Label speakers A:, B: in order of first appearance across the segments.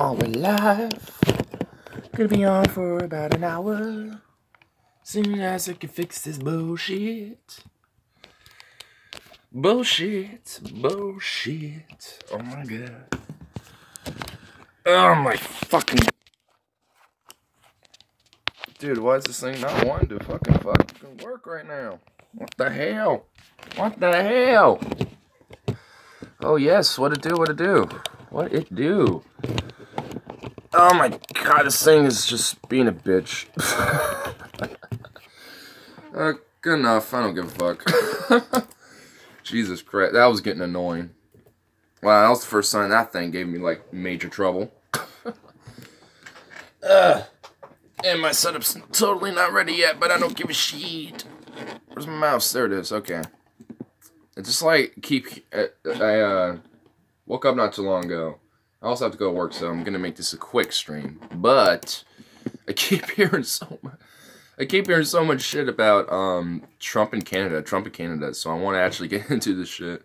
A: all alive. Gonna be on for about an hour. Soon as I can fix this bullshit. Bullshit. Oh my god. Oh my fucking... Dude, why is this thing not wanting to fucking work right now? What the hell? Oh yes, what it do? Oh my god, this thing is just being a bitch. Good enough, I don't give a fuck. Jesus Christ, that was getting annoying. Wow, that was the first time that thing gave me, like, major trouble. And my setup's totally not ready yet, but I don't give a shit. Where's my mouse? There it is, okay. It's just like, I woke up not too long ago. I also have to go to work, so I'm gonna make this a quick stream. But, I keep hearing so much shit about, Trump in Canada, so I want to actually get into this shit.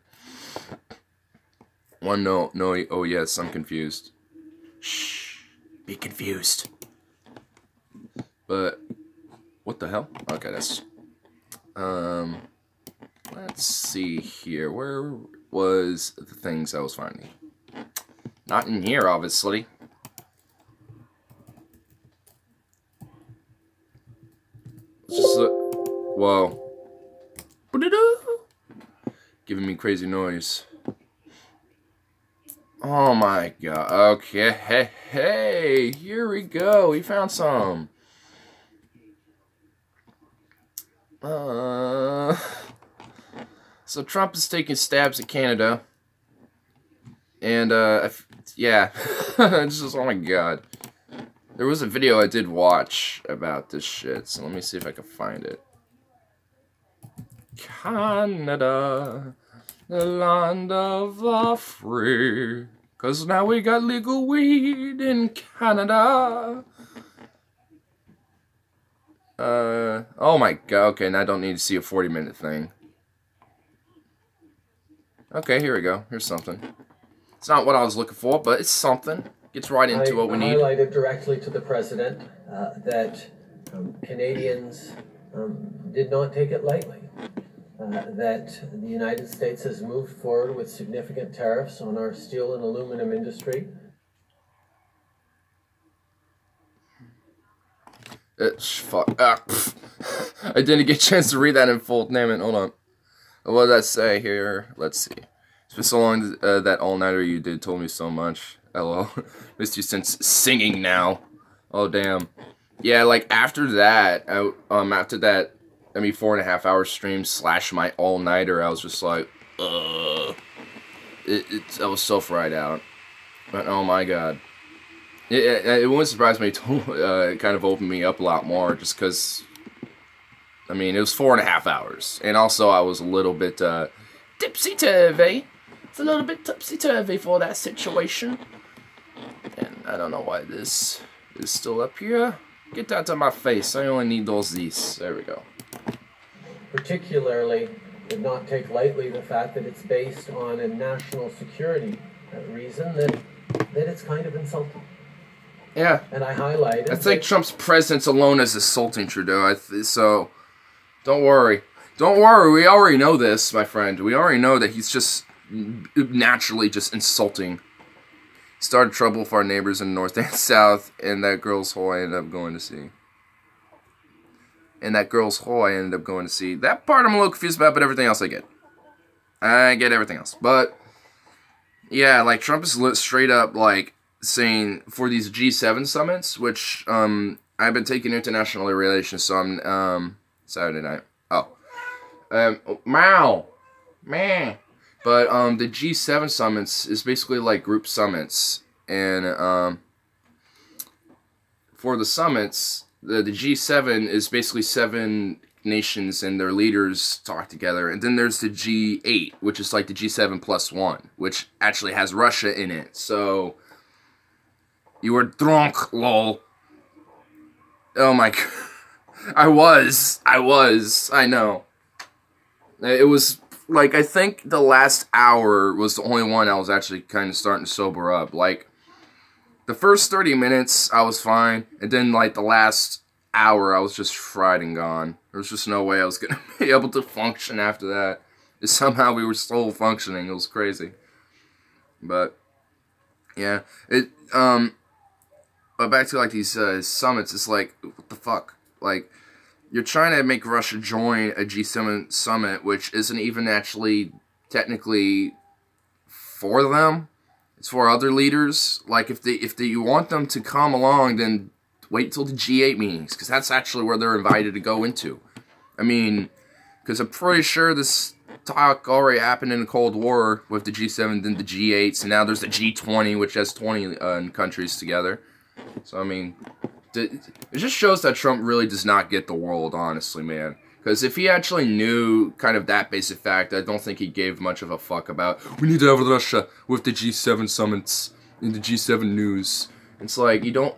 A: Oh yes, I'm confused. Shh, be confused. But, what the hell? Okay, that's, let's see here. Where was the things I was finding? Not in here, obviously. Let's just look. Whoa. Giving me crazy noise. Oh my god. Okay. Hey, here we go. We found some. So Trump is taking stabs at Canada. And, yeah. It's just, oh my god. There was a video I did watch about this shit, so let me see if I can find it. Canada, the land of the free. 'Cause now we got legal weed in Canada. Oh my god, okay, now I don't need to see a 40-minute thing. Okay, here we go. Here's something. It's not what I was looking for, but it's something. Gets right into what we need.
B: I highlighted directly to the president that Canadians did not take it lightly. That the United States has moved forward with significant tariffs on our steel and aluminum industry.
A: Fuck. I didn't get a chance to read that in full. Damn it, hold on. What did that say here? Let's see. It's been so long that all-nighter you did told me so much. LOL. Missed you since singing now. Oh, damn. Yeah, like, after that, I mean, 4.5 hour stream / my all-nighter, I was just like, I was so fried out. But, oh my god. It wouldn't surprise me to kind of open me up a lot more, just because, I mean, it was 4.5 hours. And also, I was a little bit, tipsy-turvy. It's a little bit tipsy-turvy for that situation. And I don't know why this is still up here. Get out of my face. I only need these. There we go.
B: Particularly, did not take lightly the fact that it's based on a national security reason that it's kind of insulting.
A: Yeah.
B: And I highlighted...
A: I think Trump's presence alone is insulting Trudeau. So, don't worry. Don't worry, we already know this, my friend. We already know that he's just naturally just insulting. Started trouble for our neighbors in the north and south, and that girl's who I ended up going to see. That part I'm a little confused about, but everything else I get. I get everything else. But, yeah, like, Trump is straight up, like, saying for these G7 summits, which, I've been taking international relations, so I'm, Saturday night. Man. But, the G7 summits is basically like group summits, and, for the summits, the G7 is basically 7 nations and their leaders talk together, and then there's the G8, which is like the G7 plus 1, which actually has Russia in it, so, you were drunk, lol. Oh my god. I know. It was, like, I think the last hour was the only one I was actually kind of starting to sober up. Like, the first 30 minutes, I was fine. And then, like, the last hour, I was just fried and gone. There was just no way I was going to be able to function after that. And somehow we were still functioning. It was crazy. But, yeah. But back to, like, these summits, it's like, what the fuck? Like, you're trying to make Russia join a G7 summit, which isn't even actually technically for them. It's for other leaders. Like, if you want them to come along, then wait till the G8 meetings, because that's actually where they're invited to go into. I mean, because I'm pretty sure this talk already happened in the Cold War with the G7, then the G8, and now there's the G20, which has 20 countries together. So, I mean, it just shows that Trump really does not get the world, honestly, man. Because if he actually knew kind of that basic fact, I don't think he gave much of a fuck about, we need to have Russia with the G7 summits and the G7 news. It's like, you don't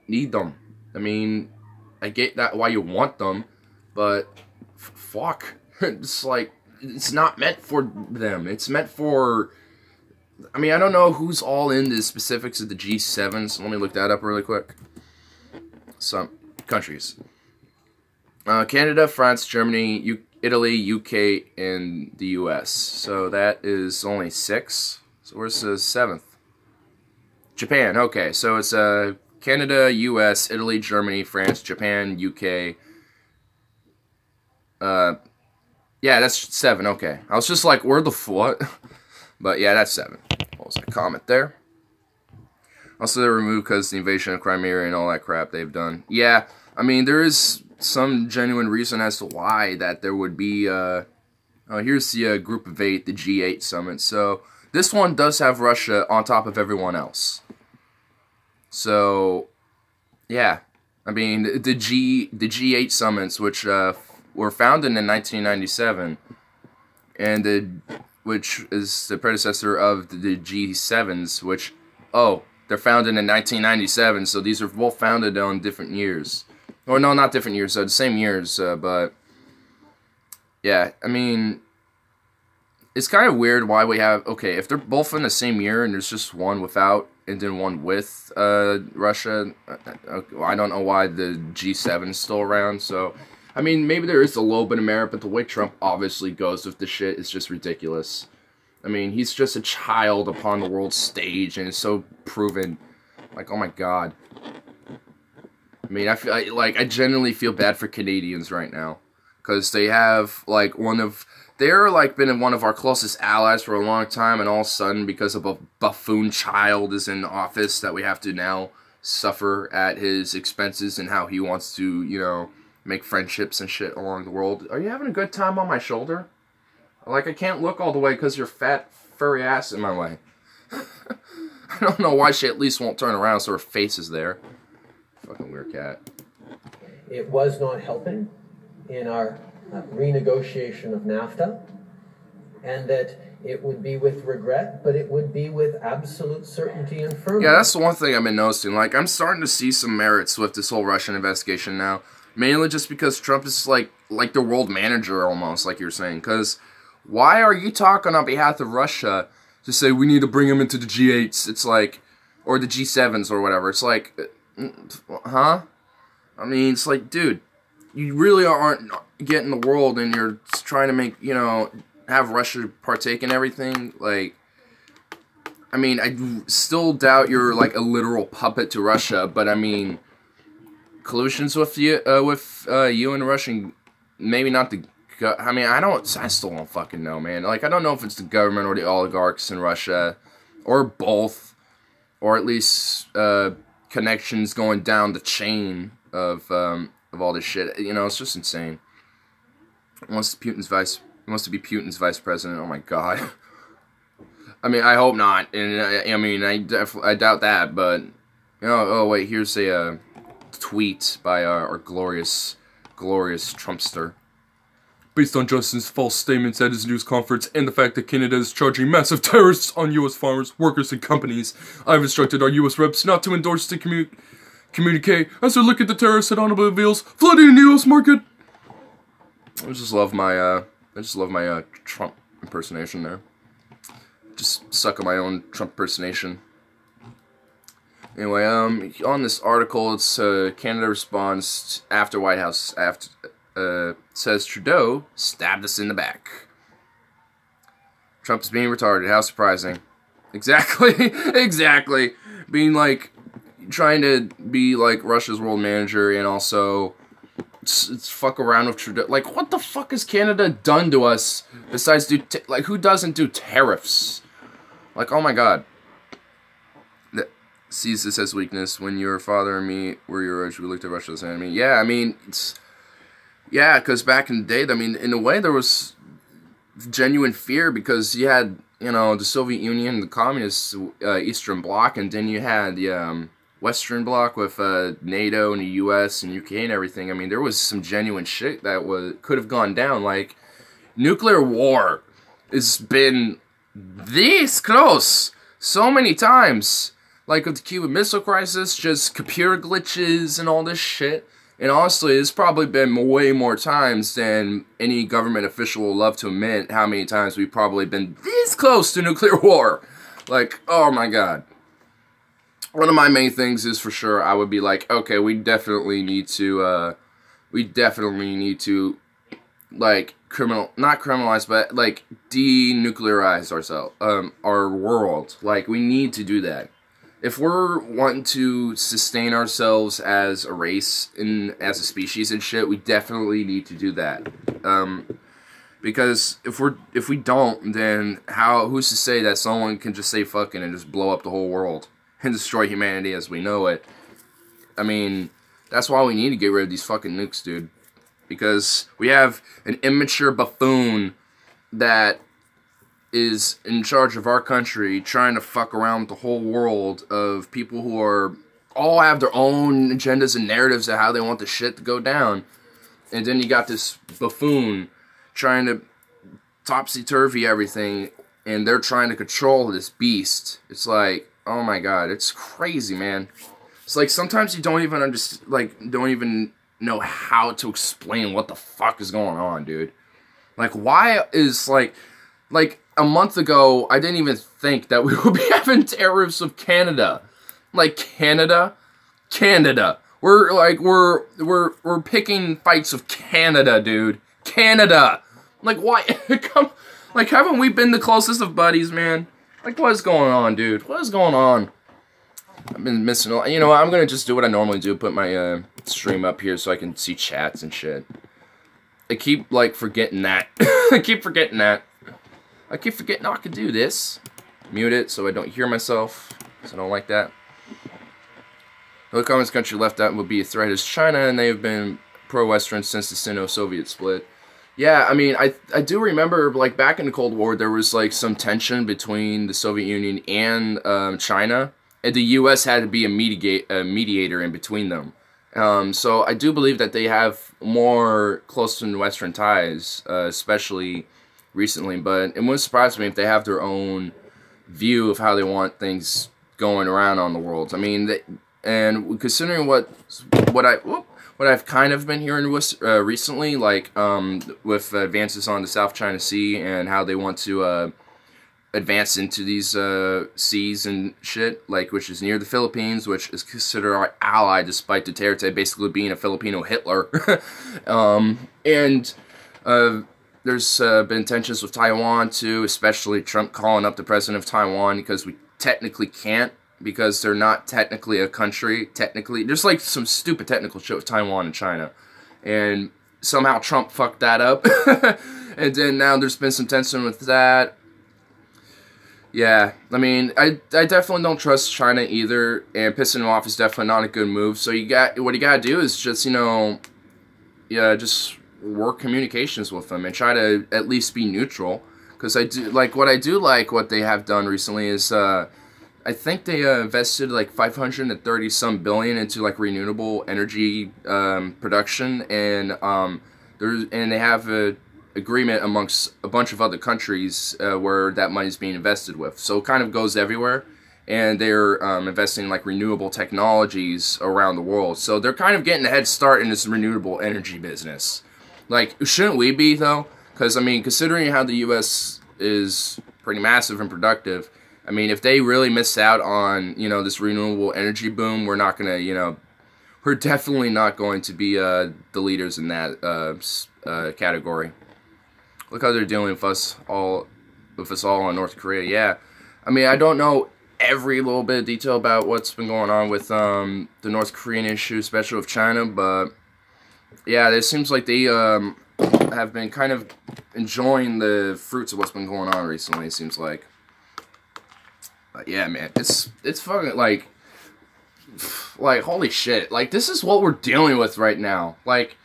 A: need them. I mean, I get that why you want them, but fuck. It's like, it's not meant for them. It's meant for, I mean, I don't know who's all in the specifics of the G7, so let me look that up really quick. Some countries. Canada, France, Germany, Italy, UK, and the US. So that is only 6. So where's the 7th? Japan. Okay, so it's Canada, US, Italy, Germany, France, Japan, UK. Yeah, that's 7. Okay, I was just like, where the what? But yeah, that's 7. What was that comment there? Also, they're removed because the invasion of Crimea and all that crap they've done. Yeah, I mean, there is some genuine reason as to why that there would be, here's the Group of 8, the G8 summit. So, this one does have Russia on top of everyone else. So, yeah. I mean, the G8 summits, which were founded in 1997, and which is the predecessor of the G7s, which, they're founded in 1997, so these are both founded on different years. Or no, not different years, the same years, but yeah, I mean, it's kind of weird why we have, okay, if they're both in the same year and there's just one without and then one with Russia, I don't know why the G7 is still around, so, I mean, maybe there is a little bit of merit, but the way Trump obviously goes with the shit is just ridiculous. I mean, he's just a child upon the world stage, and it's so proven. Like, oh my god. I mean, I genuinely feel bad for Canadians right now. Because they have, like, they're, like, been one of our closest allies for a long time, and all of a sudden, because of a buffoon child is in office, that we have to now suffer at his expenses and how he wants to, you know, make friendships and shit along the world. Are you having a good time on my shoulder? Like, I can't look all the way because your fat, furry ass in my way. I don't know why she at least won't turn around so her face is there. Fucking weird cat.
B: It was not helping in our renegotiation of NAFTA, and that it would be with regret, but it would be with absolute certainty and firmness.
A: Yeah, that's the one thing I've been noticing. Like, I'm starting to see some merits with this whole Russian investigation now. Mainly just because Trump is like the world manager almost, like you're saying. Because why are you talking on behalf of Russia to say we need to bring him into the G8s? It's like, or the G7s or whatever. It's like, huh? I mean, it's like, dude, you really aren't getting the world and you're trying to make, you know, have Russia partake in everything. Like, I mean, I still doubt you're like a literal puppet to Russia, but I mean, collusions with you and Russian, maybe not the. I mean, I still don't fucking know, man. Like, I don't know if it's the government or the oligarchs in Russia, or both, or at least connections going down the chain of all this shit. You know, it's just insane. He wants to be Putin's vice president. Oh my god. I mean, I hope not. And I mean, I doubt that. But you know, oh wait, here's a tweet by our glorious Trumpster. Based on Johnson's false statements at his news conference and the fact that Canada is charging massive tariffs on U.S. farmers, workers, and companies, I've instructed our U.S. reps not to endorse the communique as they look at the tariffs that automobiles flooding the U.S. market. I just love my Trump impersonation there. Just suck on my own Trump impersonation. Anyway, on this article, it's Canada responds after White House says Trudeau stabbed us in the back. Trump is being retarded. How surprising. Exactly. Exactly. Being like, trying to be like Russia's world manager and also it's fuck around with Trudeau. Like, what the fuck has Canada done to us besides do, like, who doesn't do tariffs? Like, oh my god. That sees this as weakness. When your father and me were your age, we looked at Russia as an enemy. Yeah, I mean, yeah, because back in the day, I mean, in a way, there was genuine fear because you had, you know, the Soviet Union, the communist Eastern Bloc, and then you had the Western Bloc with NATO and the U.S. and UK and everything. I mean, there was some genuine shit that could have gone down. Like, nuclear war has been this close so many times. Like with the Cuban Missile Crisis, just computer glitches and all this shit. And honestly, it's probably been way more times than any government official will love to admit how many times we've probably been this close to nuclear war. Like, oh my god. One of my main things is for sure, I would be like, okay, we definitely need to, like, not criminalize, but, like, denuclearize ourselves, our world. Like, we need to do that. If we're wanting to sustain ourselves as a race and as a species and shit, we definitely need to do that. Because if we don't, then who's to say that someone can just say fucking and just blow up the whole world and destroy humanity as we know it? I mean, that's why we need to get rid of these fucking nukes, dude. Because we have an immature buffoon that is in charge of our country trying to fuck around with the whole world of people who all have their own agendas and narratives of how they want the shit to go down. And then you got this buffoon trying to topsy-turvy everything, and they're trying to control this beast. It's like, oh my god, it's crazy, man. It's like sometimes you don't even understand, like, don't even know how to explain what the fuck is going on, dude. Like, why is, like a month ago, I didn't even think that we would be having tariffs with Canada. Like, Canada? We're picking fights with Canada, dude. Canada! Like, why? Like, haven't we been the closest of buddies, man? Like, what is going on, dude? What is going on? I've been missing, you know, I'm gonna just do what I normally do, put my stream up here so I can see chats and shit. I keep, like, forgetting that. I keep forgetting I can do this. Mute it so I don't hear myself, because I don't like that. The communist country left out would be a threat is China, and they have been pro-Western since the Sino-Soviet split. Yeah, I mean, I do remember, like, back in the Cold War, there was, like, some tension between the Soviet Union and China, and the U.S. had to be a mediator in between them. So I do believe that they have more close to Western ties, especially recently, but it wouldn't surprise me if they have their own view of how they want things going around on the world. I mean, and considering what I've kind of been hearing recently, like with advances on the South China Sea and how they want to advance into these seas and shit, like, which is near the Philippines, which is considered our ally despite Duterte basically being a Filipino Hitler. There's been tensions with Taiwan too, especially Trump calling up the president of Taiwan because we technically can't, because they're not technically a country. Technically, there's like some stupid technical shit with Taiwan and China, and somehow Trump fucked that up. And then now there's been some tension with that. Yeah, I mean, I definitely don't trust China either, and pissing them off is definitely not a good move. So what you gotta do is just, you know, just work communications with them and try to at least be neutral. Because what they have done recently is, I think they invested like $530 some billion into like renewable energy production, and they have a agreement amongst a bunch of other countries where that money is being invested with. So it kind of goes everywhere, and they're investing in like renewable technologies around the world. So they're kind of getting a head start in this renewable energy business. Like, shouldn't we be, though? Because, I mean, considering how the U.S. is pretty massive and productive, I mean, if they really miss out on, you know, this renewable energy boom, we're not going to, you know, we're definitely not going to be the leaders in that category. Look how they're dealing with us all in North Korea. Yeah, I mean, I don't know every little bit of detail about what's been going on with the North Korean issue, especially with China, but yeah, it seems like they have been kind of enjoying the fruits of what's been going on recently. It seems like, yeah, man, it's fucking like holy shit, like this is what we're dealing with right now. Like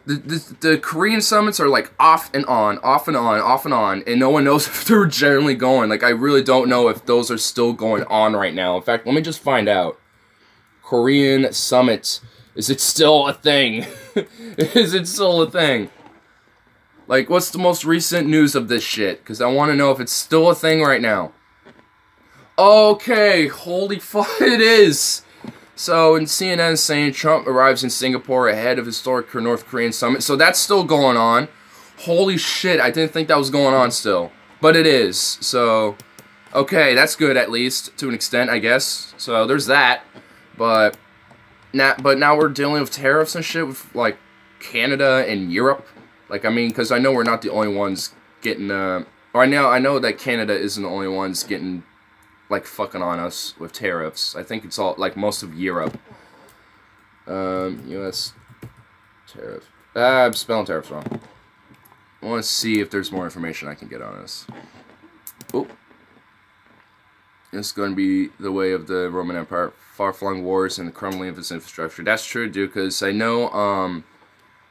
A: the Korean summits are like off and on, and no one knows if they're generally going. Like I really don't know if those are still going on right now. In fact, let me just find out. Korean summit, is it still a thing? Is it still a thing? Like, what's the most recent news of this shit? Because I want to know if it's still a thing right now. Okay, holy fuck, it is. So, in CNN saying Trump arrives in Singapore ahead of historic North Korean summit. So, that's still going on. Holy shit, I didn't think that was going on still. But it is. So, okay, that's good at least, to an extent, I guess. So, there's that. But now we're dealing with tariffs and shit with, like, Canada and Europe. Like, I mean, because I know we're not the only ones getting, or I know that Canada isn't the only ones getting, like, fucking on us with tariffs. I think it's all, like, most of Europe. U.S. tariff. I'm spelling tariffs wrong. I want to see if there's more information I can get on this. Oh. It's going to be the way of the Roman Empire. Far-flung wars and the crumbling of its infrastructure. That's true, dude, because I know,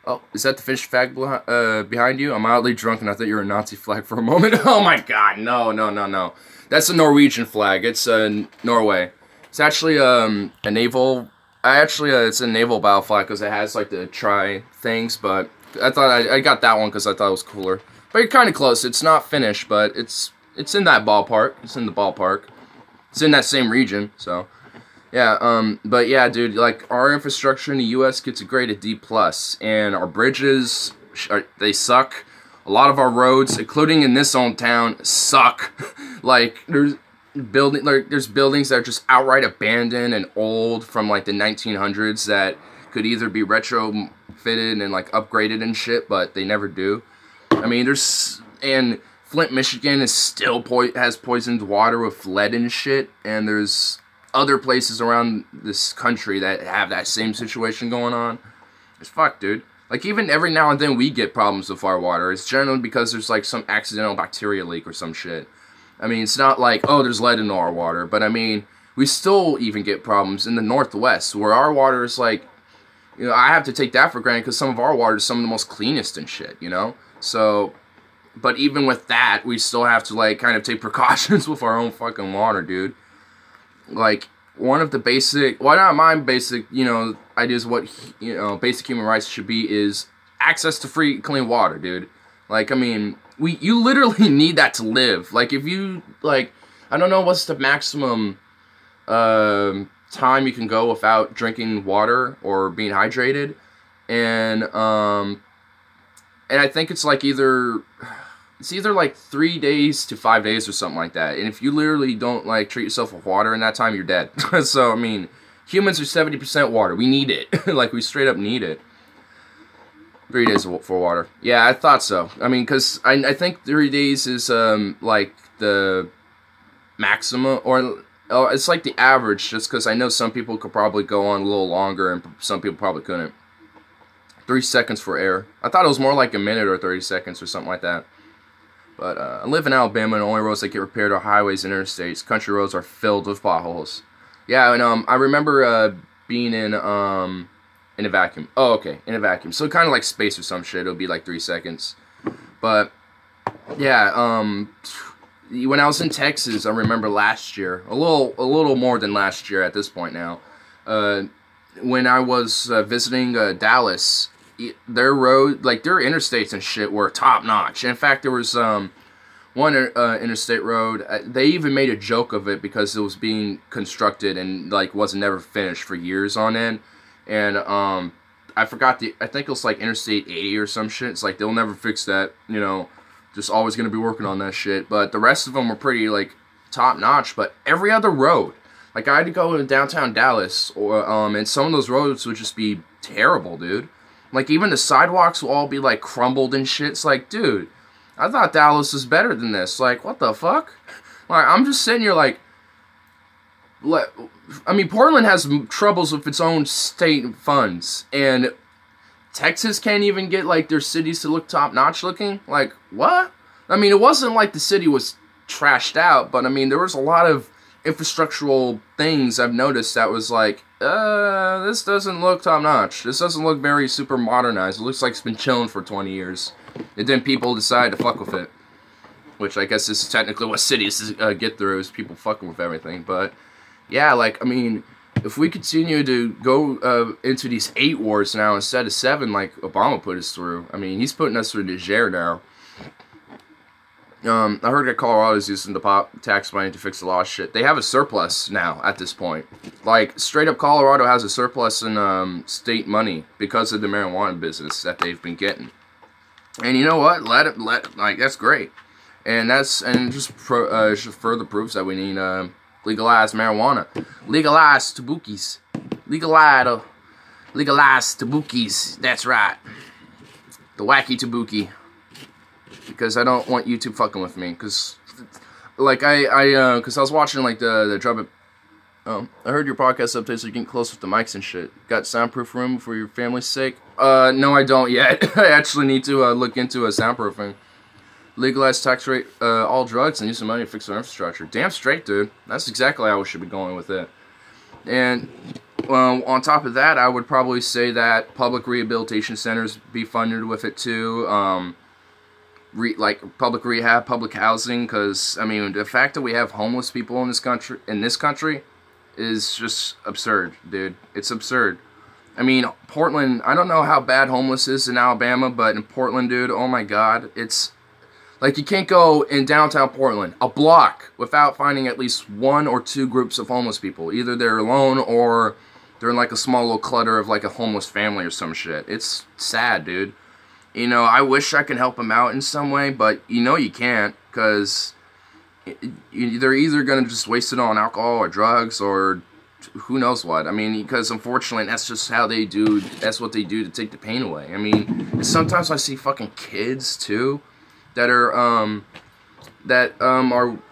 A: oh, is that the Finnish flag behind you? I'm mildly drunk and I thought you were a Nazi flag for a moment. Oh my god, no. That's a Norwegian flag. It's Norway. It's actually a naval... it's a naval battle flag because it has, like, the tri-things, but I thought I got that one because I thought it was cooler. But you're kind of close. It's not Finnish, but it's in that ballpark. It's in the ballpark. It's in that same region, so... Yeah, but yeah, dude, like, our infrastructure in the U.S. gets a grade of D+, and our bridges, they suck. A lot of our roads, including in this own town, suck. Like, there's buildings that are just outright abandoned and old from, like, the 1900s that could either be retrofitted and, like, upgraded and shit, but they never do. I mean, and Flint, Michigan is still has poisoned water with lead and shit, and there's other places around this country that have that same situation going on. It's fucked, dude. Like, even every now and then we get problems with our water. It's generally because there's, like, some accidental bacteria leak or some shit. I mean, it's not like, oh, there's lead in our water. But, I mean, we still even get problems in the Northwest, where our water is, like, you know, I have to take that for granted because some of our water is some of the most cleanest and shit, you know? So, but even with that, we still have to, like, kind of take precautions with our own fucking water, dude. Like, one of the basic, well, not my basic, you know, ideas what, you know, basic human rights should be is access to free, clean water, dude. Like, I mean, you literally need that to live. Like, if you, like, I don't know what's the maximum time you can go without drinking water or being hydrated, and I think it's like either like 3 days to 5 days or something like that. And if you literally don't, like, treat yourself with water in that time, you're dead. So, I mean, humans are 70% water. We need it. Like, we straight up need it. 3 days for water. Yeah, I thought so. I mean, because I think 3 days is, like, the maximum, or it's like the average, just because I know some people could probably go on a little longer, and some people probably couldn't. 3 seconds for air. I thought it was more like a minute or 30 seconds or something like that. But I live in Alabama, and the only roads that get repaired are highways and interstates. Country roads are filled with potholes. Yeah, and I remember being in a vacuum. Oh, okay, in a vacuum. So kind of like space or some shit. It'll be like 3 seconds. But yeah, when I was in Texas, I remember last year, a little more than last year at this point now. When I was visiting Dallas, their road, like their interstates and shit were top notch. In fact, there was one interstate road. They even made a joke of it because it was being constructed and like wasn't never finished for years on end. And I forgot I think it was like Interstate 80 or some shit. It's like they'll never fix that, you know, just always gonna be working on that shit. But the rest of them were pretty like top notch, but every other road, like I had to go to downtown Dallas, or and some of those roads would just be terrible, dude. Like even the sidewalks will all be like crumbled and shit. It's like, dude, I thought Dallas was better than this. Like, what the fuck? Like, I'm just sitting here like, I mean, Portland has troubles with its own state funds, and Texas can't even get like their cities to look top notch looking. Like, what? I mean, it wasn't like the city was trashed out, but I mean, there was a lot of infrastructural things I've noticed that was like, this doesn't look top notch. This doesn't look very super modernized. It looks like it's been chilling for 20 years. And then people decide to fuck with it. Which I guess is technically what cities get through, is people fucking with everything. But yeah, like, I mean, if we continue to go into these 8 wars now instead of 7 like Obama put us through, I mean, he's putting us through Niger now. I heard that Colorado's using the tax money to fix a lot of shit. They have a surplus now at this point. Like, straight up Colorado has a surplus in state money because of the marijuana business that they've been getting. And you know what? Like, that's great. And just further proves that we need legalized marijuana. Legalized tabukis. Legalized tabukis. That's right. The wacky tabuki. Because I don't want YouTube fucking with me. Because, like, because I was watching, like, the drop. I heard your podcast updates are getting close with the mics and shit. Got soundproof room for your family's sake? No, I don't yet. I actually need to look into a soundproofing. Legalize tax rate all drugs and use some money to fix our infrastructure. Damn straight, dude. That's exactly how we should be going with it. And on top of that, I would probably say that public rehabilitation centers be funded with it too. Like public rehab, public housing, because I mean the fact that we have homeless people in this country is just absurd, dude. It's absurd. I mean, Portland, I don't know how bad homeless is in Alabama, but in Portland, dude, oh my god, it's like you can't go in downtown Portland a block without finding at least 1 or 2 groups of homeless people. Either they're alone or they're in like a small little clutter of like a homeless family or some shit. It's sad, dude. You know, I wish I could help them out in some way, but you know you can't, because they're either going to just waste it on alcohol or drugs or who knows what. I mean, because unfortunately that's just how they do, that's what they do to take the pain away. I mean, sometimes I see fucking kids too that are,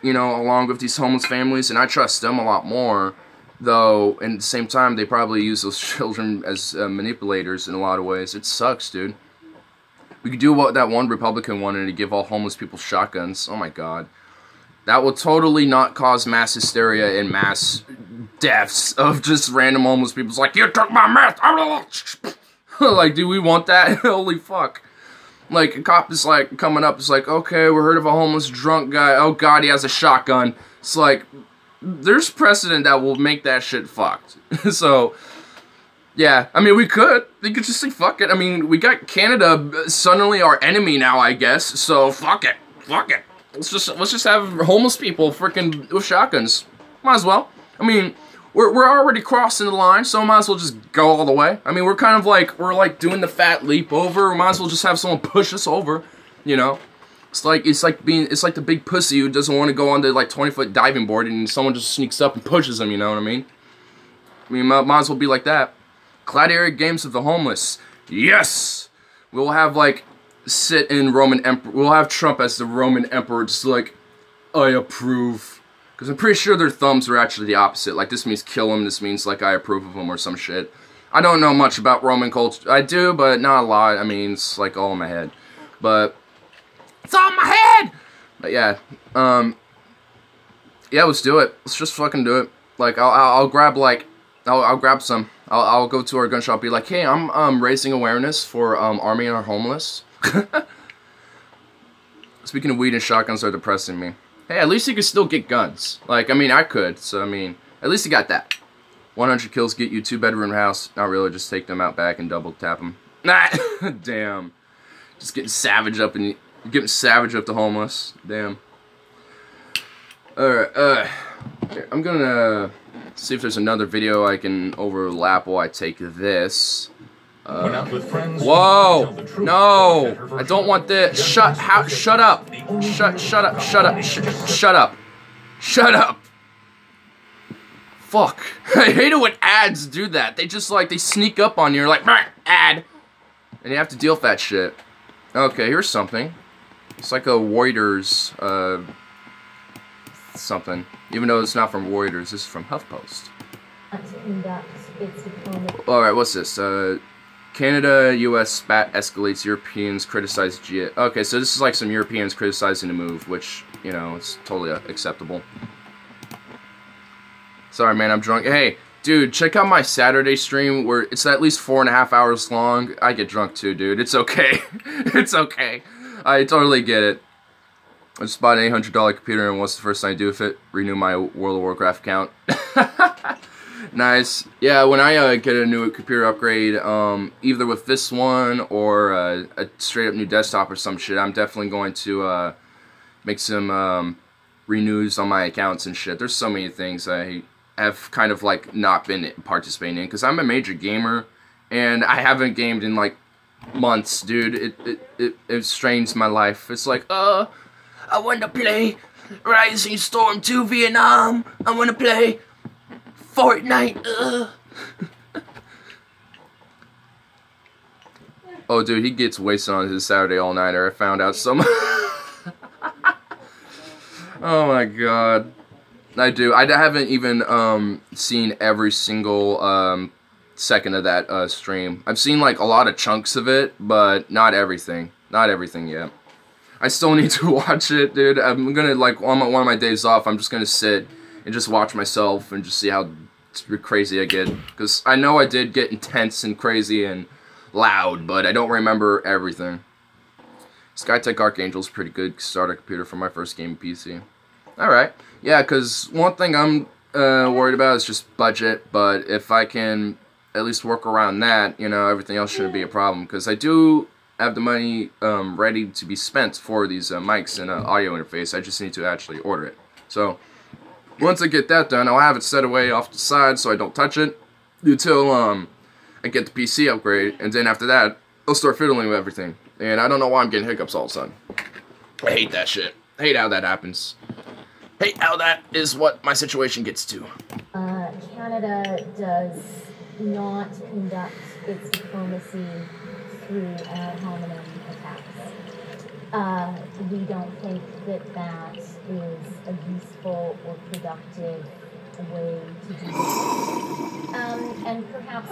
A: you know, along with these homeless families, and I trust them a lot more, though at the same time they probably use those children as manipulators in a lot of ways. It sucks, dude. We could do what that one Republican wanted to give all homeless people shotguns. Oh my god. That will totally not cause mass hysteria and mass deaths of just random homeless people. It's like, you took my meth! Like, do we want that? Holy fuck. Like, a cop is like, coming up, it's like, okay, we heard of a homeless drunk guy. Oh god, he has a shotgun. It's like, there's precedent that will make that shit fucked. So, yeah, I mean, we could just say, fuck it. I mean, we got Canada suddenly our enemy now, I guess, so fuck it. Let's just have homeless people freaking with shotguns. Might as well. I mean, we're already crossing the line, so might as well just go all the way. I mean, we're kind of like, we're like doing the fat leap over. We might as well just have someone push us over, you know? It's like the big pussy who doesn't want to go on the like 20-foot diving board, and someone just sneaks up and pushes him, you know what I mean? I mean, might as well be like that. Gladiator Games of the Homeless. Yes! We'll have, like, sit in Roman Emperor. We'll have Trump as the Roman Emperor, just like, I approve. Because I'm pretty sure their thumbs are actually the opposite. Like, this means kill him, this means, like, I approve of him or some shit. I don't know much about Roman culture. I do, but not a lot. I mean, it's, like, all in my head. But, it's all in my head! But, yeah. Yeah, let's do it. Let's just fucking do it. Like, I'll grab, like, I'll grab some. I'll go to our gun shop, be like, hey, I'm raising awareness for Army and our homeless. Speaking of weed and shotguns are depressing me. Hey, at least you can still get guns. Like, I mean, I could, so I mean, at least you got that. 100 kills get you 2-bedroom house. Not really, just take them out back and double tap them. Nah, damn. Just getting savage up the homeless. Damn. Alright, I'm gonna see if there's another video I can overlap while I take this. Whoa! No! I don't want this. Shut up! Shut up! Shut up. Fuck. I hate it when ads do that. They just like, they sneak up on you, like, ad. And you have to deal with that shit. Okay, here's something. It's like a Reuters, something. Even though it's not from Reuters, this is from HuffPost. Alright, what's this? Canada, US spat escalates, Europeans criticize G. Okay, so this is like some Europeans criticizing the move, which, you know, it's totally acceptable. Sorry, man, I'm drunk. Hey, dude, check out my Saturday stream where it's at least 4.5 hours long. I get drunk too, dude. It's okay. It's okay. I totally get it. I just bought an $800 computer, and what's the first thing I do with it? Renew my World of Warcraft account. Nice. Yeah, when I get a new computer upgrade, either with this one or a straight up new desktop or some shit, I'm definitely going to make some renews on my accounts and shit. There's so many things I have kind of like not been participating in because I'm a major gamer and I haven't gamed in like months, dude. It strains my life. It's like, I want to play Rising Storm 2 Vietnam. I want to play Fortnite. Oh, dude, he gets wasted on his Saturday all-nighter. I found out some. Oh my god. I do. I haven't even seen every single second of that stream. I've seen like a lot of chunks of it, but not everything. Not everything yet. I still need to watch it, dude. I'm gonna, like, on one of my days off, I'm just gonna sit and just watch myself and just see how crazy I get. Because I know I did get intense and crazy and loud, but I don't remember everything. Skytech Archangel's pretty good starter computer for my first game PC. Alright. Yeah, because one thing I'm worried about is just budget, but if I can at least work around that, you know, everything else shouldn't be a problem. Because I do have the money ready to be spent for these mics and audio interface. I just need to actually order it. So, once I get that done, I'll have it set away off the side so I don't touch it until I get the PC upgrade, and then after that, I'll start fiddling with everything. And I don't know why I'm getting hiccups all of a sudden. I hate that shit. I hate how that happens. Hate how that is what my situation gets to.
C: Canada does not conduct its diplomacy through ad hominem attacks. We don't think that that is a useful or productive way to do this. And perhaps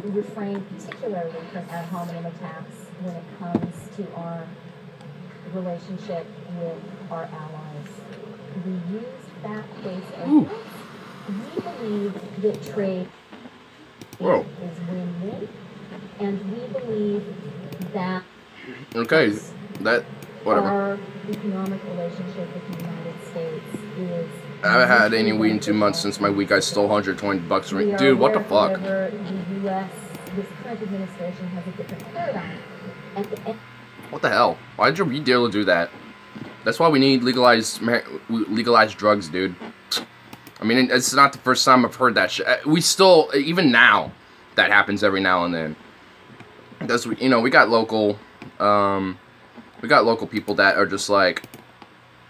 C: we refrain particularly from ad hominem attacks when it comes to our relationship with our allies. We use fact-based evidence. We believe that trade is win-win, and we believe that
A: whatever.
C: Our economic relationship with the United States is.
A: I haven't had any weed in 2 months since my week I stole $120 from me. Dude, what the fuck?
C: However, the U.S., this current administration has a different paradigm.
A: What the hell? Why did you dare to do that? That's why we need legalized drugs, dude. I mean, it's not the first time I've heard that shit. We still, even now, that happens every now and then. That's, you know, we got local people that are just like,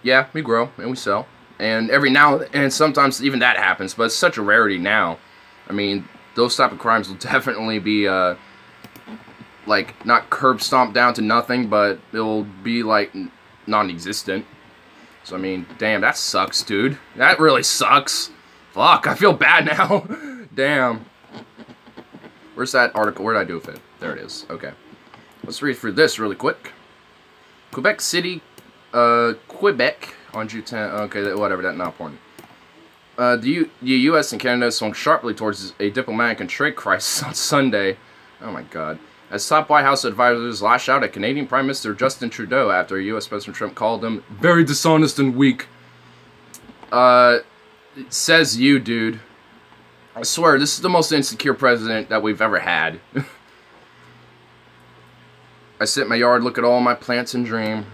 A: yeah, we grow and we sell. And every now and sometimes even that happens, but it's such a rarity now. I mean, those type of crimes will definitely be, like, not curb stomped down to nothing, but it'll be, like, non-existent. So, I mean, damn, that sucks, dude. That really sucks. Fuck, I feel bad now. Damn. Where's that article? Where did I do with it? There it is. Okay. Let's read through this really quick. Quebec City, Quebec on June 10. Okay, whatever, that's not important. The U.S. and Canada swung sharply towards a diplomatic and trade crisis on Sunday. Oh my god. As top White House advisors lash out at Canadian Prime Minister Justin Trudeau after U.S. President Trump called him very dishonest and weak. Says you, dude. I swear, this is the most insecure president that we've ever had. I sit in my yard, look at all my plants and dream.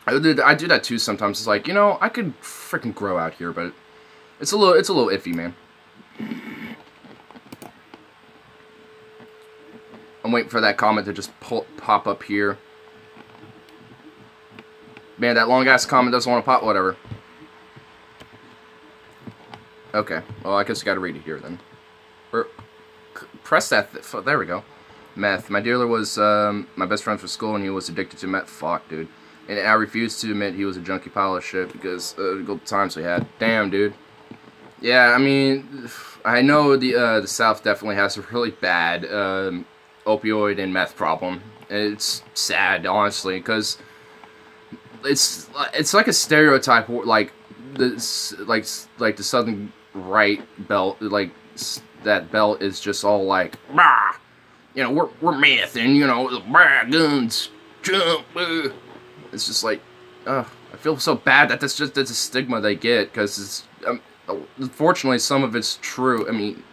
A: I do that too sometimes. It's like, you know, I could freaking grow out here, but it's a little iffy, man. I'm waiting for that comment to just pop up here. Man, that long-ass comment doesn't want to pop, whatever. Okay, well, I guess you gotta read it here, then. Press that, there we go. Meth. My dealer was, my best friend for school, and he was addicted to meth. Fuck, dude. And I refused to admit he was a junkie pile of shit, because, good times we had. Damn, dude. Yeah, I mean, I know the South definitely has a really bad, opioid and meth problem. It's sad, honestly, because it's like a stereotype, like the Southern right belt, like that belt is just all like, bah, you know, we're meth and you know, bah, guns, jump. It's just like, I feel so bad that that's a stigma they get, because it's unfortunately some of it's true. I mean,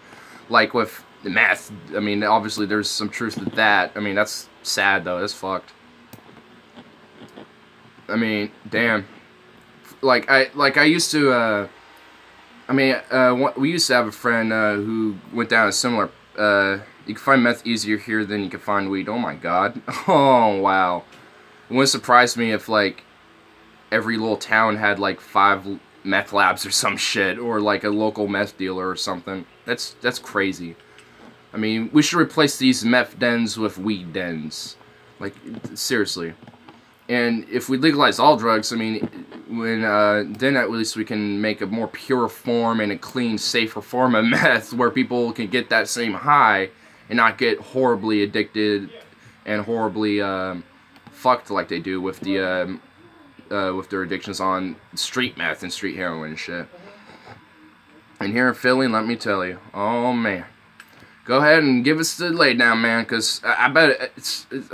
A: like with the meth, I mean, obviously there's some truth to that. I mean, that's sad though. That's fucked. I mean, damn. Like I used to. We used to have a friend who went down a similar. You can find meth easier here than you can find weed. Oh my god. Oh wow. It wouldn't surprise me if like every little town had like 5 meth labs or some shit, or like a local meth dealer or something. That's crazy. I mean, we should replace these meth dens with weed dens. Like, seriously. And if we legalize all drugs, I mean, then at least we can make a more pure form and a clean, safer form of meth where people can get that same high and not get horribly addicted and horribly fucked like they do with the with their addictions on street meth and street heroin and shit. And here in Philly, let me tell you, oh man, go ahead and give us the lay down, man, because I bet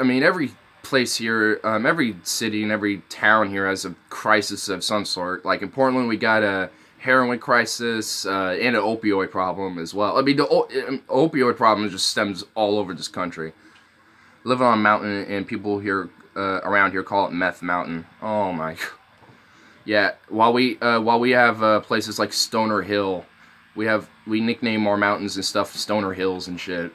A: I mean, every place here, every city and every town here has a crisis of some sort. Like in Portland, we got a heroin crisis and an opioid problem as well. I mean, the opioid problem just stems all over this country. Living on a mountain, and people here around here call it Meth Mountain. Oh my, yeah. While we have places like Stoner Hill, we nickname our mountains and stuff Stoner Hills and shit.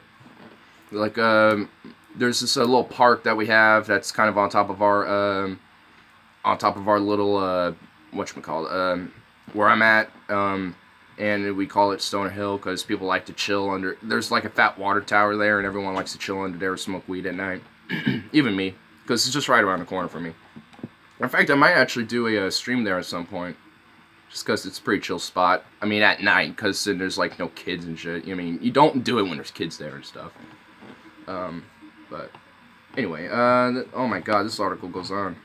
A: Like there's this little park that we have that's kind of on top of our little whatchamacallit, where I'm at, and we call it Stoner Hill because people like to chill under. There's like a fat water tower there, and everyone likes to chill under there, smoke weed at night. Even me, because it's just right around the corner from me. In fact, I might actually do a stream there at some point, just because it's a pretty chill spot. I mean, at night, because then there's like no kids and shit. I mean, you don't do it when there's kids there and stuff. But anyway, oh my god, this article goes on.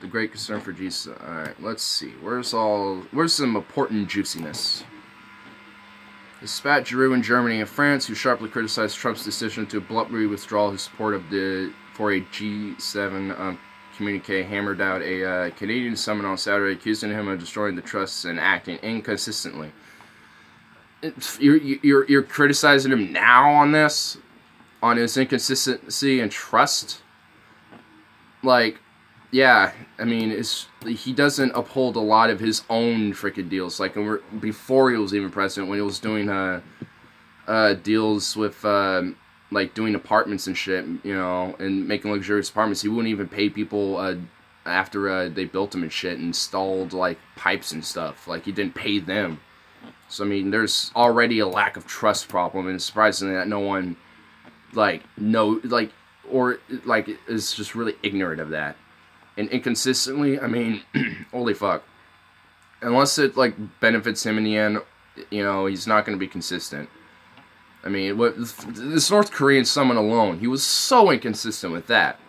A: The great concern for Jesus. Alright, let's see. Where's some important juiciness? The spat Giroux in Germany and France, who sharply criticized Trump's decision to abruptly withdraw his support for a G7 communique, hammered out a Canadian summit on Saturday, accusing him of destroying the trusts and acting inconsistently. You're criticizing him now on this? On his inconsistency and trust? Like, yeah, I mean, he doesn't uphold a lot of his own freaking deals. Like, before he was even president, when he was doing deals with, like, doing apartments and shit, you know, and making luxurious apartments, he wouldn't even pay people after they built them and shit, and installed, like, pipes and stuff. Like, he didn't pay them. So, I mean, there's already a lack of trust problem, and it's surprising that no one is just really ignorant of that. And inconsistently, I mean, holy fuck. Unless it, like, benefits him in the end, you know, he's not going to be consistent. I mean, this North Korean summit alone, he was so inconsistent with that.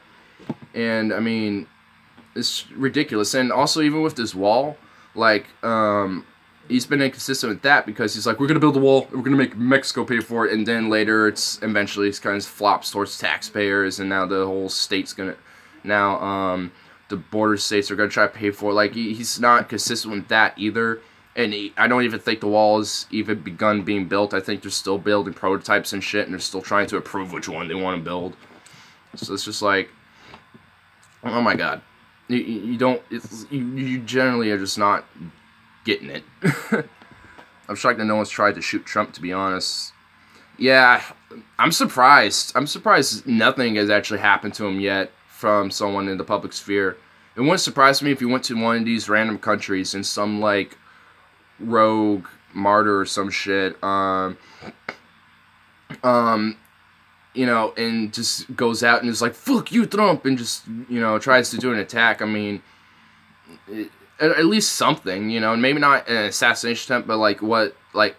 A: And, I mean, it's ridiculous. And also, even with this wall, like, he's been inconsistent with that because he's like, we're going to build a wall, we're going to make Mexico pay for it, and then later it's kind of flops towards taxpayers, and now the whole state's going to, now the border states are going to try to pay for it. Like, he's not consistent with that either, and I don't even think the wall has even begun being built. I think they're still building prototypes and shit, and they're still trying to approve which one they want to build. So it's just like, oh my god. You generally are just not getting it. I'm shocked that no one's tried to shoot Trump, to be honest. Yeah, I'm surprised. I'm surprised nothing has actually happened to him yet from someone in the public sphere. It wouldn't surprise me if he went to one of these random countries and some, like, rogue martyr or some shit, you know, and just goes out and is like, fuck you, Trump, and just, you know, tries to do an attack. I mean, at least something, you know, and maybe not an assassination attempt, but, like, what, like,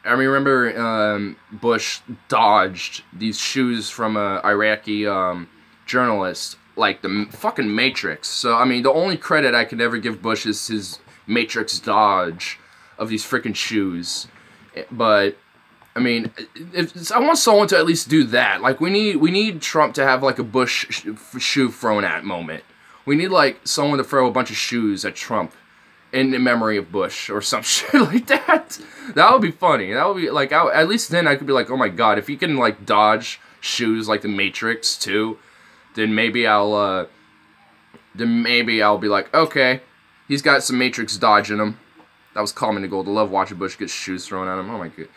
A: I remember Bush dodged these shoes from a Iraqi journalist, like the fucking Matrix. So, I mean, the only credit I could ever give Bush is his Matrix dodge of these freaking shoes. But, I mean, I want someone to at least do that. Like, we need Trump to have, like, a Bush shoe thrown at moment. We need, like, someone to throw a bunch of shoes at Trump in memory of Bush or some shit like that. That would be funny. That would be, like, at least then I could be like, oh my god, if he can, like, dodge shoes like the Matrix, too, then maybe I'll be like, okay, he's got some Matrix dodge in him. That was common to gold. I love watching Bush get shoes thrown at him. Oh my god.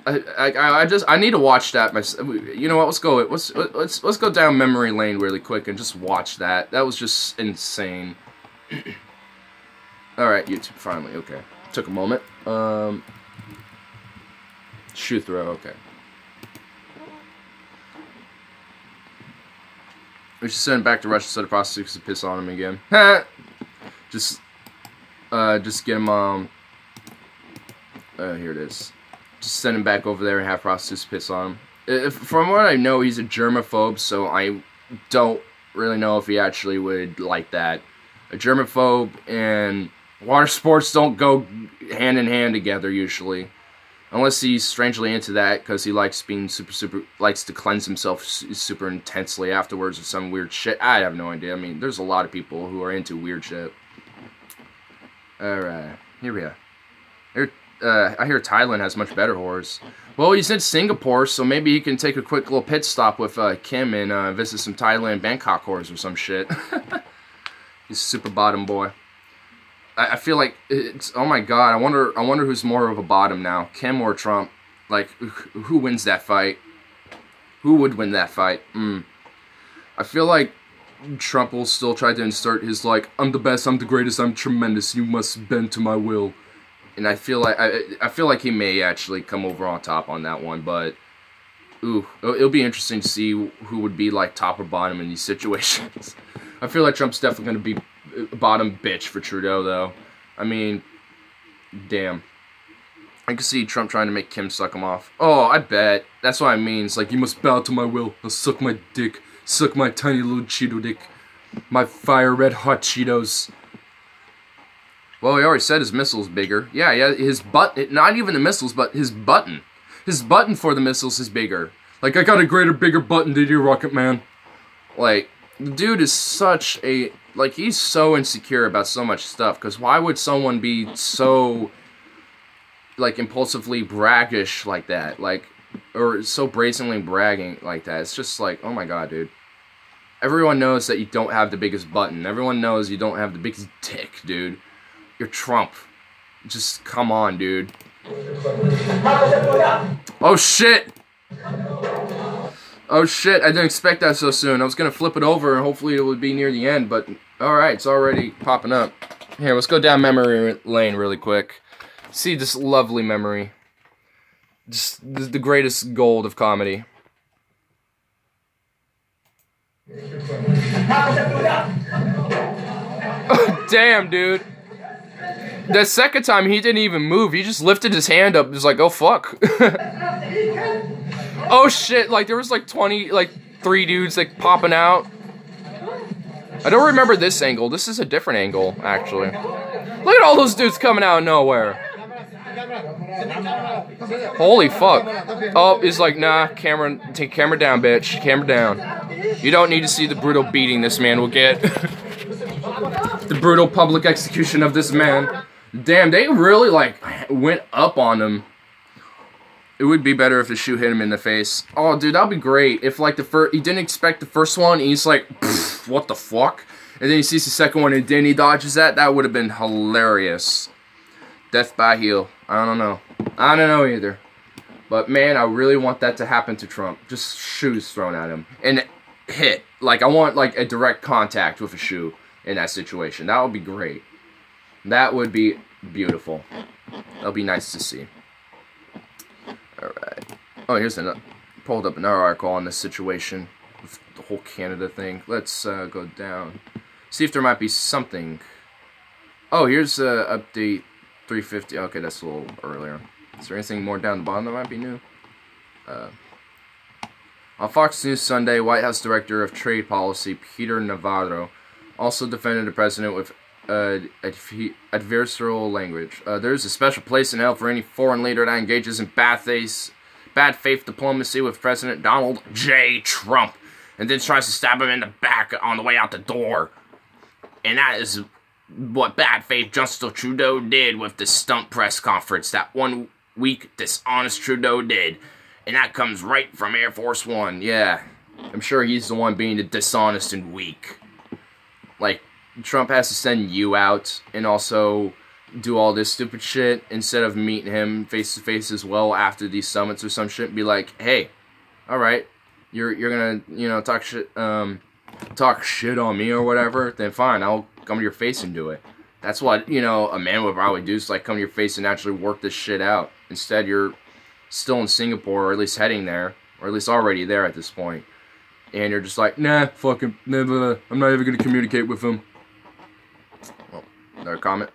A: I need to watch that. You know what? Let's go down memory lane really quick and just watch that. That was just insane. All right, YouTube finally. Okay, took a moment. Shoe throw. Okay. We should send him back to Russia so the prostitutes to piss on him again. Just get him. Here it is. Just send him back over there and have prostitutes piss on him. From what I know, he's a germaphobe, so I don't really know if he actually would like that. A germaphobe and water sports don't go hand in hand together usually, unless he's strangely into that because he likes being likes to cleanse himself super intensely afterwards or some weird shit. I have no idea. I mean, there's a lot of people who are into weird shit. All right, here we are. I hear Thailand has much better whores. Well, he's in Singapore, so maybe he can take a quick little pit stop with Kim and visit some Thailand Bangkok whores or some shit. He's a super bottom boy. I feel like it's, oh my god, I wonder who's more of a bottom now, Kim or Trump. Like, who wins that fight? Who would win that fight? I feel like Trump will still try to insert his, like, I'm the best, I'm the greatest, I'm tremendous, you must bend to my will. And I feel like he may actually come over on top on that one, but ooh, it'll be interesting to see who would be like top or bottom in these situations. I feel like Trump's definitely going to be bottom bitch for Trudeau, though. I mean, damn. I can see Trump trying to make Kim suck him off. Oh, I bet. That's what I mean. It's like, you must bow to my will. I'll suck my dick. Suck my tiny little Cheeto dick. My fire red hot Cheetos. Well, he already said his missile's bigger. Yeah, his not even the missiles, but his button. His button for the missiles is bigger. Like, I got a bigger button than you, Rocket Man. Like, the dude is such a, like, he's so insecure about so much stuff. Because why would someone be so, like, impulsively braggish like that? Like, or so brazenly bragging like that. It's just like, oh my god, dude. Everyone knows that you don't have the biggest button. Everyone knows you don't have the biggest dick, dude. You're Trump. Just come on, dude. Oh shit! Oh shit, I didn't expect that so soon. I was gonna flip it over and hopefully it would be near the end, but alright, it's already popping up. Here, let's go down memory lane really quick. See this lovely memory. Just the greatest gold of comedy. Oh, damn, dude. The second time, he didn't even move. He just lifted his hand up. He was like, oh, fuck. Oh, shit. Like, there was, like, 3 dudes, like, popping out. I don't remember this angle. This is a different angle, actually. Look at all those dudes coming out of nowhere. Holy fuck. Oh, he's like, nah, take camera down, bitch. Camera down. You don't need to see the brutal beating this man will get. The brutal public execution of this man. Damn, they really, like, went up on him. It would be better if the shoe hit him in the face. Oh, dude, that'd be great. If, like, he didn't expect the first one, and he's like, what the fuck? And then he sees the second one, and then he dodges that. That would have been hilarious. Death by heel. I don't know. I don't know either. But, man, I really want that to happen to Trump. Just shoes thrown at him. And hit. Like, I want, like, a direct contact with a shoe in that situation. That would be great. That would be beautiful. That would be nice to see. Alright. Oh, here's another. Pulled up another article on this situation with the whole Canada thing. Let's go down. See if there might be something. Oh, here's update 350. Okay, that's a little earlier. Is there anything more down the bottom that might be new? On Fox News Sunday, White House Director of Trade Policy Peter Navarro also defended the president with adversarial language. There is a special place in hell for any foreign leader that engages in bad faith diplomacy with President Donald J. Trump and then tries to stab him in the back on the way out the door. And that is what bad faith Justin Trudeau did with the stunt press conference that 1 week dishonest Trudeau did. And that comes right from Air Force One. Yeah, I'm sure he's the one being the dishonest and weak. Like, Trump has to send you out and also do all this stupid shit instead of meeting him face to face as well after these summits or some shit and be like, hey, all right, you're gonna talk shit on me or whatever, then fine, I'll come to your face and do it. That's what a man would probably do, is like come to your face and actually work this shit out. Instead, you're still in Singapore, or at least heading there, or at least already there at this point, and you're just like, nah, fuck him, never, I'm not even gonna communicate with him. Well, another comment.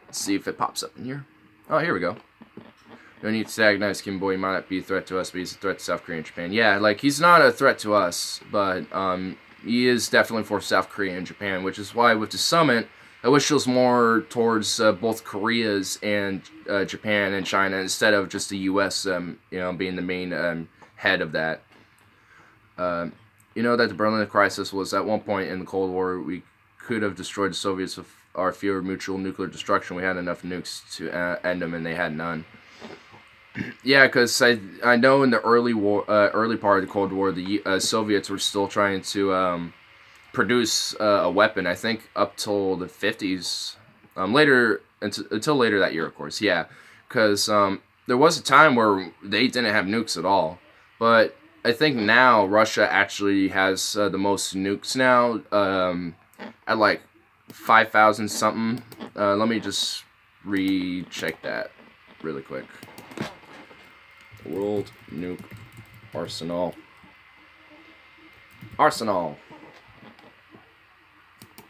A: Let's see if it pops up in here. Oh, here we go. No need to agonize Kim Boy. He might not be a threat to us, but he's a threat to South Korea and Japan. Yeah, like, he's not a threat to us, but he is definitely for South Korea and Japan, which is why with the summit, I wish it was more towards both Koreas and Japan and China instead of just the U.S. Being the main head of that. That the Berlin crisis was at one point in the Cold War, we could have destroyed the Soviets with our fear of mutual nuclear destruction. We had enough nukes to end them, and they had none. Yeah, because I know in the early part of the Cold War, the Soviets were still trying to produce a weapon. I think up till the 50s, until later that year, of course. Yeah, because there was a time where they didn't have nukes at all, but I think now Russia actually has the most nukes now, at like 5,000 something. Let me just recheck that really quick. World Nuke Arsenal.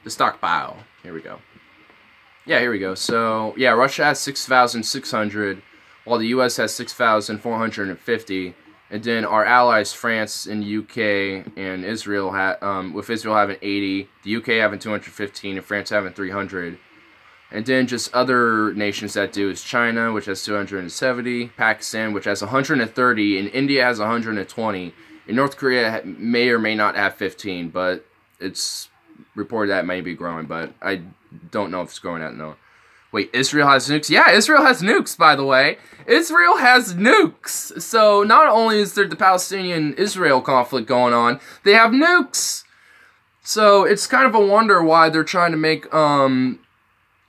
A: The stockpile. Here we go. Yeah, here we go. So, yeah, Russia has 6,600, while the U.S. has 6,450. And then our allies, France and UK and Israel, with Israel having 80, the UK having 215, and France having 300. And then just other nations that do is China, which has 270, Pakistan, which has 130, and India has 120. And North Korea may or may not have 15, but it's reported that it may be growing, but I don't know if it's growing out now. Wait, Israel has nukes? Yeah, Israel has nukes, by the way. Israel has nukes. So not only is there the Palestinian-Israel conflict going on, they have nukes. So it's kind of a wonder why they're trying to make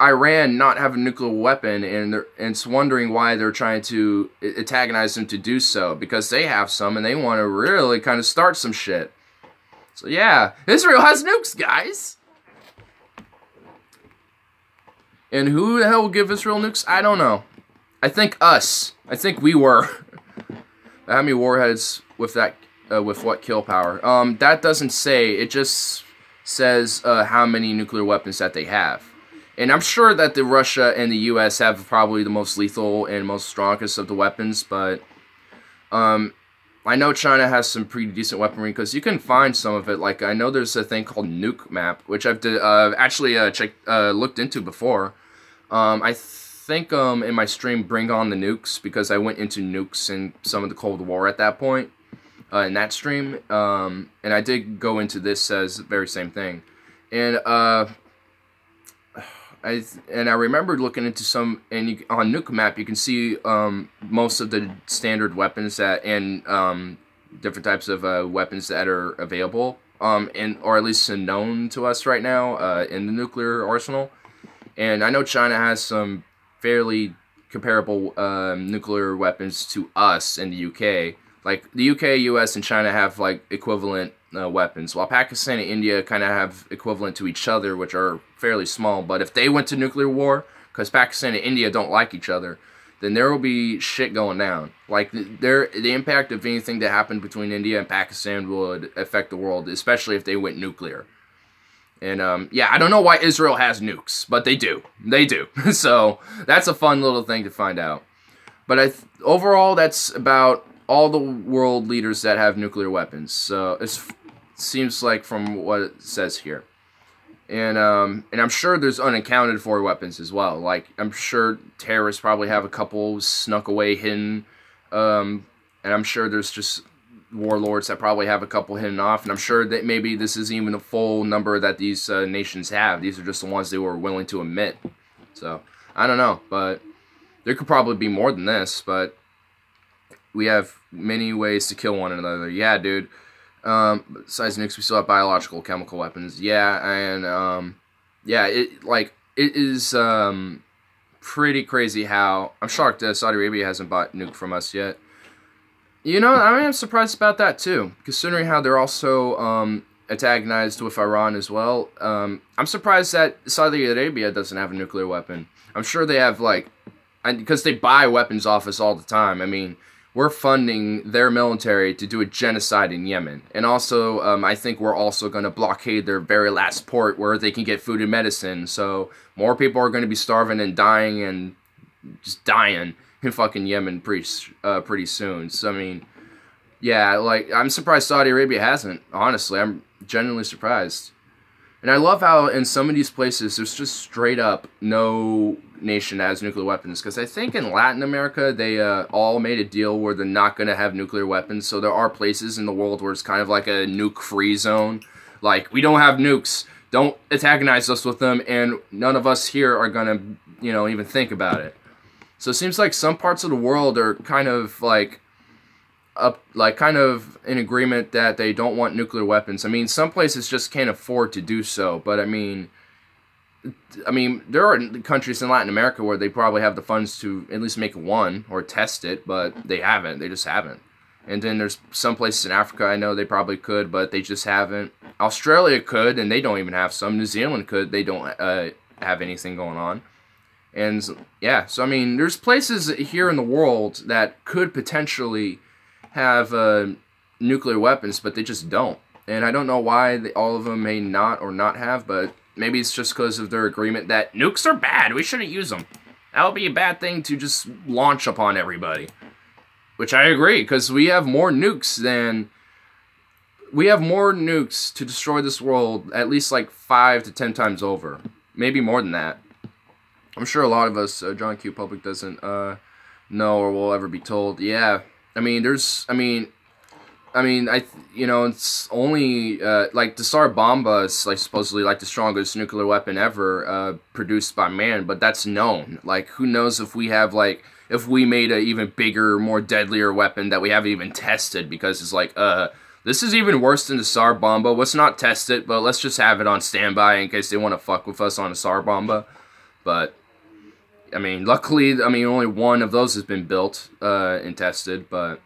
A: Iran not have a nuclear weapon, and it's wondering why they're trying to antagonize them to do so, because they have some and they want to really kind of start some shit. So yeah, Israel has nukes, guys. And who the hell will give Israel nukes? I don't know. I think us. I think we were. How many warheads with that? With what kill power? That doesn't say. It just says how many nuclear weapons that they have. And I'm sure that the Russia and the U.S. have probably the most lethal and most strongest of the weapons, but I know China has some pretty decent weaponry, because you can find some of it. Like, I know there's a thing called Nuke Map, which I've actually looked into before. I think in my stream Bring On the Nukes, because I went into nukes in some of the Cold War at that point, in that stream, and I did go into this as the very same thing. And I remember looking into some, and on Nuke Map you can see most of the standard weapons that, and different types of weapons that are available, or at least known to us right now in the nuclear arsenal. And I know China has some fairly comparable nuclear weapons to us in the UK. Like, the UK, US, and China have like equivalent weapons, while Pakistan and India kind of have equivalent to each other, which are fairly small. But if they went to nuclear war, because Pakistan and India don't like each other, then there will be shit going down. Like, the impact of anything that happened between India and Pakistan would affect the world, especially if they went nuclear. And, yeah, I don't know why Israel has nukes, but they do. They do. So, that's a fun little thing to find out. But overall, that's about all the world leaders that have nuclear weapons. So, it seems like from what it says here. And I'm sure there's unaccounted for weapons as well. Like, I'm sure terrorists probably have a couple snuck away hidden. And I'm sure there's just warlords that probably have a couple hidden off. And I'm sure that maybe this isn't even a full number that these nations have. These are just the ones they were willing to admit. So, I don't know. But there could probably be more than this. But we have many ways to kill one another. Yeah, dude. Besides nukes, we still have biological, chemical weapons. Yeah, and yeah, it is pretty crazy how I'm shocked that Saudi Arabia hasn't bought nuke from us yet. You know, I mean, I'm surprised about that too, considering how they're also antagonized with Iran as well. I'm surprised that Saudi Arabia doesn't have a nuclear weapon. I'm sure they have, like, because they buy weapons off us all the time. I mean, we're funding their military to do a genocide in Yemen. And also, I think we're also going to blockade their very last port where they can get food and medicine. So more people are going to be starving and dying and just dying in fucking Yemen pretty soon. So, I mean, yeah, like, I'm surprised Saudi Arabia hasn't. Honestly, I'm genuinely surprised. And I love how in some of these places there's just straight up no nation that has nuclear weapons. Because I think in Latin America they all made a deal where they're not going to have nuclear weapons. So there are places in the world where it's kind of like a nuke-free zone. Like, we don't have nukes. Don't antagonize us with them. And none of us here are going to, you know, even think about it. So it seems like some parts of the world are kind of like kind of in agreement that they don't want nuclear weapons. I mean, some places just can't afford to do so, but I mean, there are countries in Latin America where they probably have the funds to at least make one or test it, but they haven't. They just haven't. And then there's some places in Africa I know they probably could, but they just haven't. Australia could, and they don't even have some. New Zealand could. They don't have anything going on. And yeah, so I mean, there's places here in the world that could potentially have nuclear weapons, but they just don't. And I don't know why all of them may not or not have, but maybe it's just because of their agreement that nukes are bad, we shouldn't use them. That would be a bad thing to just launch upon everybody. Which I agree, because we have more nukes to destroy this world at least like 5 to 10 times over. Maybe more than that. I'm sure a lot of us, John Q. Public doesn't know or will ever be told. Yeah, I mean, it's only, like, the Tsar Bomba is, like, supposedly, like, the strongest nuclear weapon ever produced by man, but that's known. Like, who knows if we have, like, if we made an even bigger, more deadlier weapon that we haven't even tested, because it's like, this is even worse than the Tsar Bomba. Let's not test it, but let's just have it on standby in case they want to fuck with us on a Tsar Bomba. But I mean, luckily, only one of those has been built and tested, but,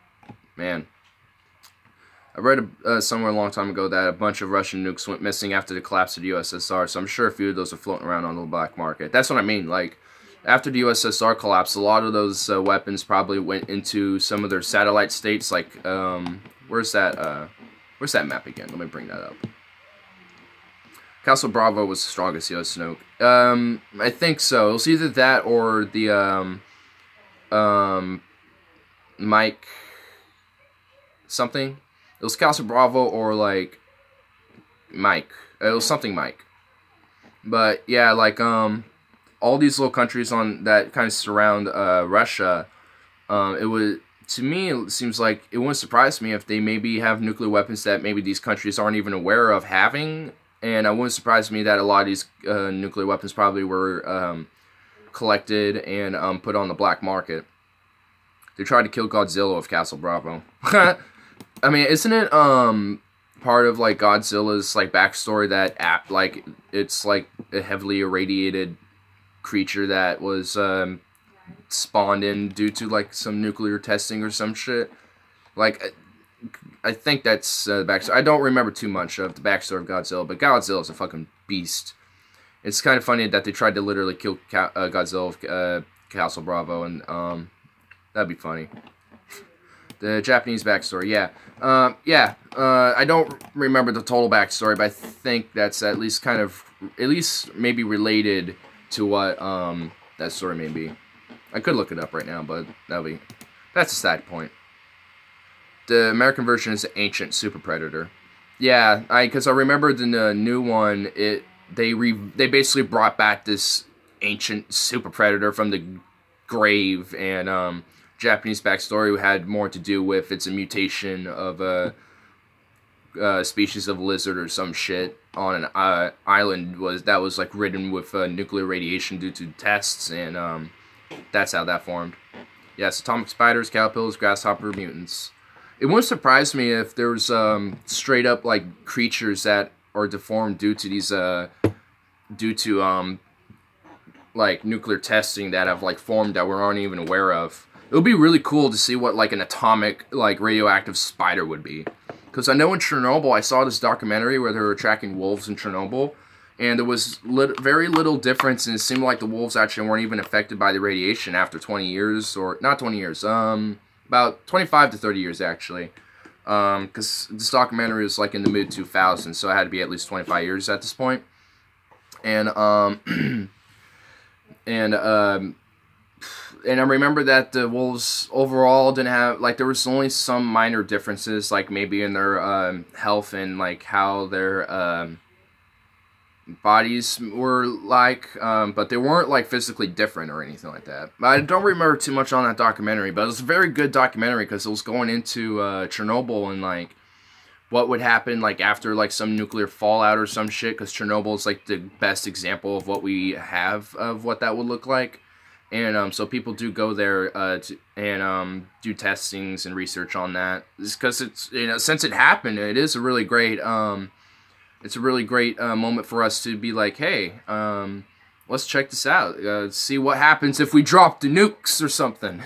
A: man. I read somewhere a long time ago that a bunch of Russian nukes went missing after the collapse of the USSR, so I'm sure a few of those are floating around on the black market. That's what I mean, like, after the USSR collapsed, a lot of those weapons probably went into some of their satellite states, like, where's that map again? Let me bring that up. Castle Bravo was the strongest US nuke. I think so. It was either that or the, Mike something. It was Castle Bravo or, like, Mike. It was something Mike. But, yeah, like, all these little countries that kind of surround Russia, to me, it seems like it wouldn't surprise me if they maybe have nuclear weapons that maybe these countries aren't even aware of having. And it wouldn't surprise me that a lot of these nuclear weapons probably were collected and put on the black market. They tried to kill Godzilla with Castle Bravo. I mean, isn't it part of, like, Godzilla's, like, backstory that like, it's like a heavily irradiated creature that was spawned in due to, like, some nuclear testing or some shit? Like, I think that's the backstory. I don't remember too much of the backstory of Godzilla, but Godzilla is a fucking beast. It's kind of funny that they tried to literally kill Godzilla with Castle Bravo, and that'd be funny. The Japanese backstory, yeah. I don't remember the total backstory, but I think that's at least maybe related to what that story may be. I could look it up right now, but that's a side point. The American version is the Ancient Super Predator. Yeah, because I remember the new one, they basically brought back this ancient Super Predator from the grave, and Japanese backstory had more to do with it's a mutation of a species of lizard or some shit on an island that was like ridden with nuclear radiation due to tests, and that's how that formed. Yes, atomic spiders, caterpillars, grasshopper mutants. It wouldn't surprise me if there was straight up like creatures that are deformed due to like nuclear testing that have like formed that we aren't even aware of. It would be really cool to see what like an atomic like radioactive spider would be. Because I know in Chernobyl, I saw this documentary where they were tracking wolves in Chernobyl, and there was very little difference, and it seemed like the wolves actually weren't even affected by the radiation after 20 years, or not 20 years, about 25 to 30 years actually. Because this documentary was like in the mid-2000s, so it had to be at least 25 years at this point. And and I remember that the wolves overall didn't have, like, there was only some minor differences, like maybe in their health and like how their bodies were like, but they weren't like physically different or anything like that. I don't remember too much on that documentary, but it was a very good documentary because it was going into Chernobyl and like what would happen like after like some nuclear fallout or some shit, because Chernobyl is like the best example of what we have of what that would look like. And so people do go there do testings and research on that. Because it's, you know, since it happened, it is a really great moment for us to be like, hey, let's check this out. See what happens if we drop the nukes or something.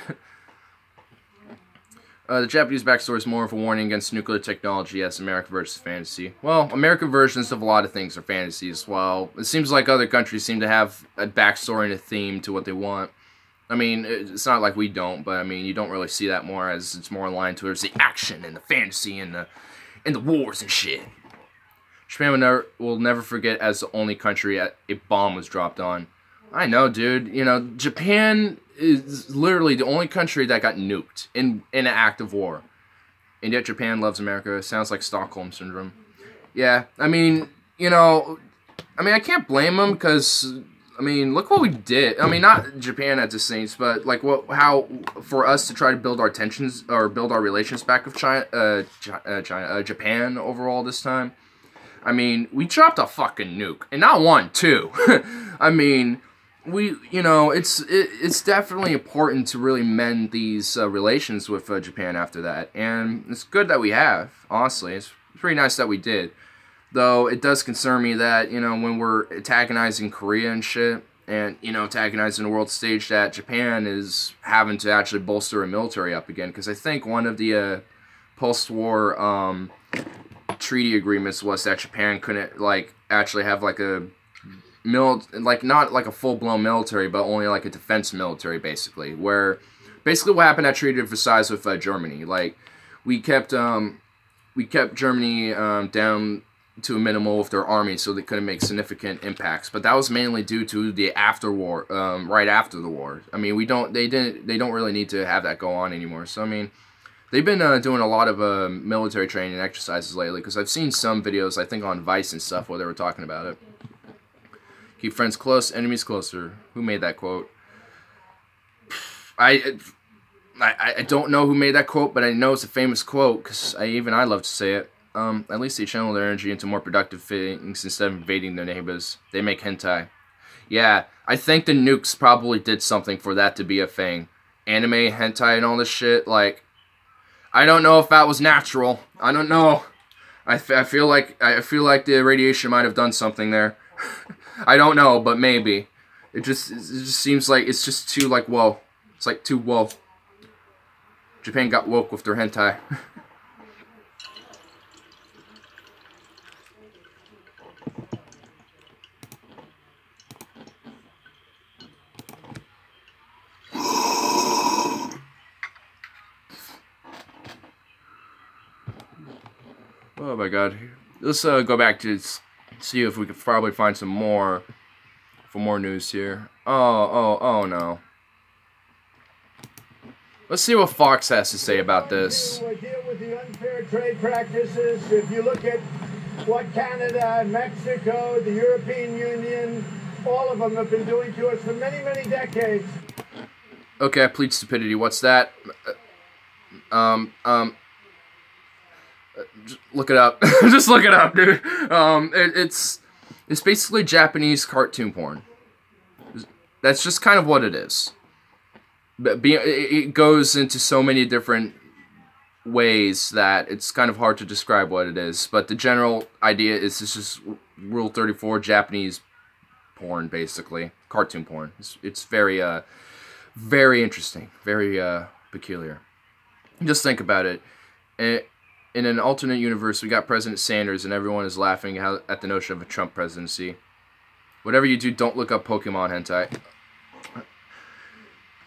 A: The Japanese backstory is more of a warning against nuclear technology as American versus fantasy. Well, American versions of a lot of things are fantasies. Well, it seems like other countries seem to have a backstory and a theme to what they want. I mean, it's not like we don't, but I mean, you don't really see that more, as it's more aligned towards the action and the fantasy and the wars and shit. Japan will never forget as the only country a bomb was dropped on. I know, dude. You know, Japan is literally the only country that got nuked in an act of war. And yet Japan loves America. It sounds like Stockholm Syndrome. Yeah, I mean, you know, I can't blame them because, I mean, look what we did. I mean, not Japan at the Saints, but like how for us to try to build our tensions or build our relations back with Japan overall this time. I mean, we dropped a fucking nuke, and not one, two. I mean, it's definitely important to really mend these relations with Japan after that, and it's good that we have. Honestly, it's pretty nice that we did. Though it does concern me that, you know, when we're antagonizing Korea and shit, and, you know, antagonizing the world stage, that Japan is having to actually bolster a military up again. Because I think one of the post-war treaty agreements was that Japan couldn't, like, actually have, like, not like a full-blown military, but only like a defense military, basically. Where, basically what happened at Treaty of Versailles with Germany. Like, we kept Germany down to a minimal with their army, so they couldn't make significant impacts. But that was mainly due to the after-war, right after the war. I mean, they don't really need to have that go on anymore. So I mean, they've been doing a lot of military training and exercises lately, because I've seen some videos, I think on Vice and stuff, where they were talking about it. Keep friends close, enemies closer. Who made that quote? I don't know who made that quote, but I know it's a famous quote, because I love to say it. At least they channel their energy into more productive things instead of invading their neighbors. They make hentai. Yeah, I think the nukes probably did something for that to be a thing. Anime, hentai, and all this shit, like, I don't know if that was natural. I don't know. I feel like the radiation might have done something there. I don't know, but maybe. It just seems like it's just too, like, whoa. It's like too whoa. Japan got woke with their hentai. Oh my god. Let's go back to see if we could probably find some more news here. Oh no. Let's see what Fox has to say about this.
D: Deal with the unfair trade practices. If you look at what Canada, Mexico, the European Union, all of them have been doing to us for many, many decades.
A: Okay, I plead stupidity. What's that? Just look it up. Just look it up, dude. It's basically Japanese cartoon porn. That's just kind of what it is. But it goes into so many different ways that it's kind of hard to describe what it is. But the general idea is it's just Rule 34 Japanese porn, basically. Cartoon porn. It's very, very interesting. Very, peculiar. Just think about it. In an alternate universe, we got President Sanders, and everyone is laughing at the notion of a Trump presidency. Whatever you do, don't look up Pokemon hentai.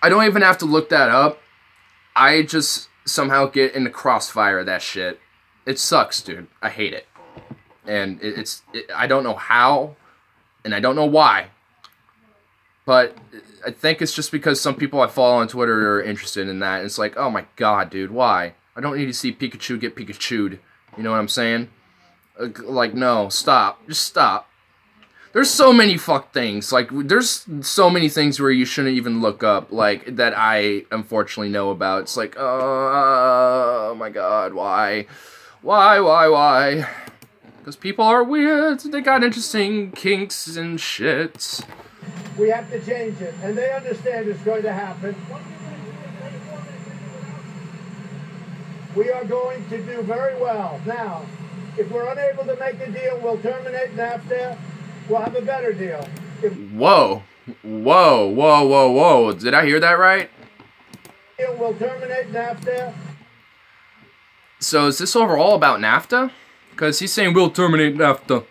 A: I don't even have to look that up. I just somehow get in the crossfire of that shit. It sucks, dude. I hate it. And I don't know how, and I don't know why. But I think it's just because some people I follow on Twitter are interested in that. And it's like, oh my god, dude, why? I don't need to see Pikachu get Pikachu'd. You know what I'm saying? Like, no, stop. Just stop. There's so many fuck things. Like, there's so many things where you shouldn't even look up, like, that I unfortunately know about. It's like, oh my god, why? Why? Because people are weird. They got interesting kinks and shit.
D: We have to change it, and they understand it's going to happen. We are going to do very well. Now, if we're unable to make a deal, we'll terminate NAFTA. We'll have a better deal.
A: Whoa. Did I hear that right?
D: We'll terminate NAFTA.
A: So is this overall about NAFTA? Because he's saying we'll terminate NAFTA.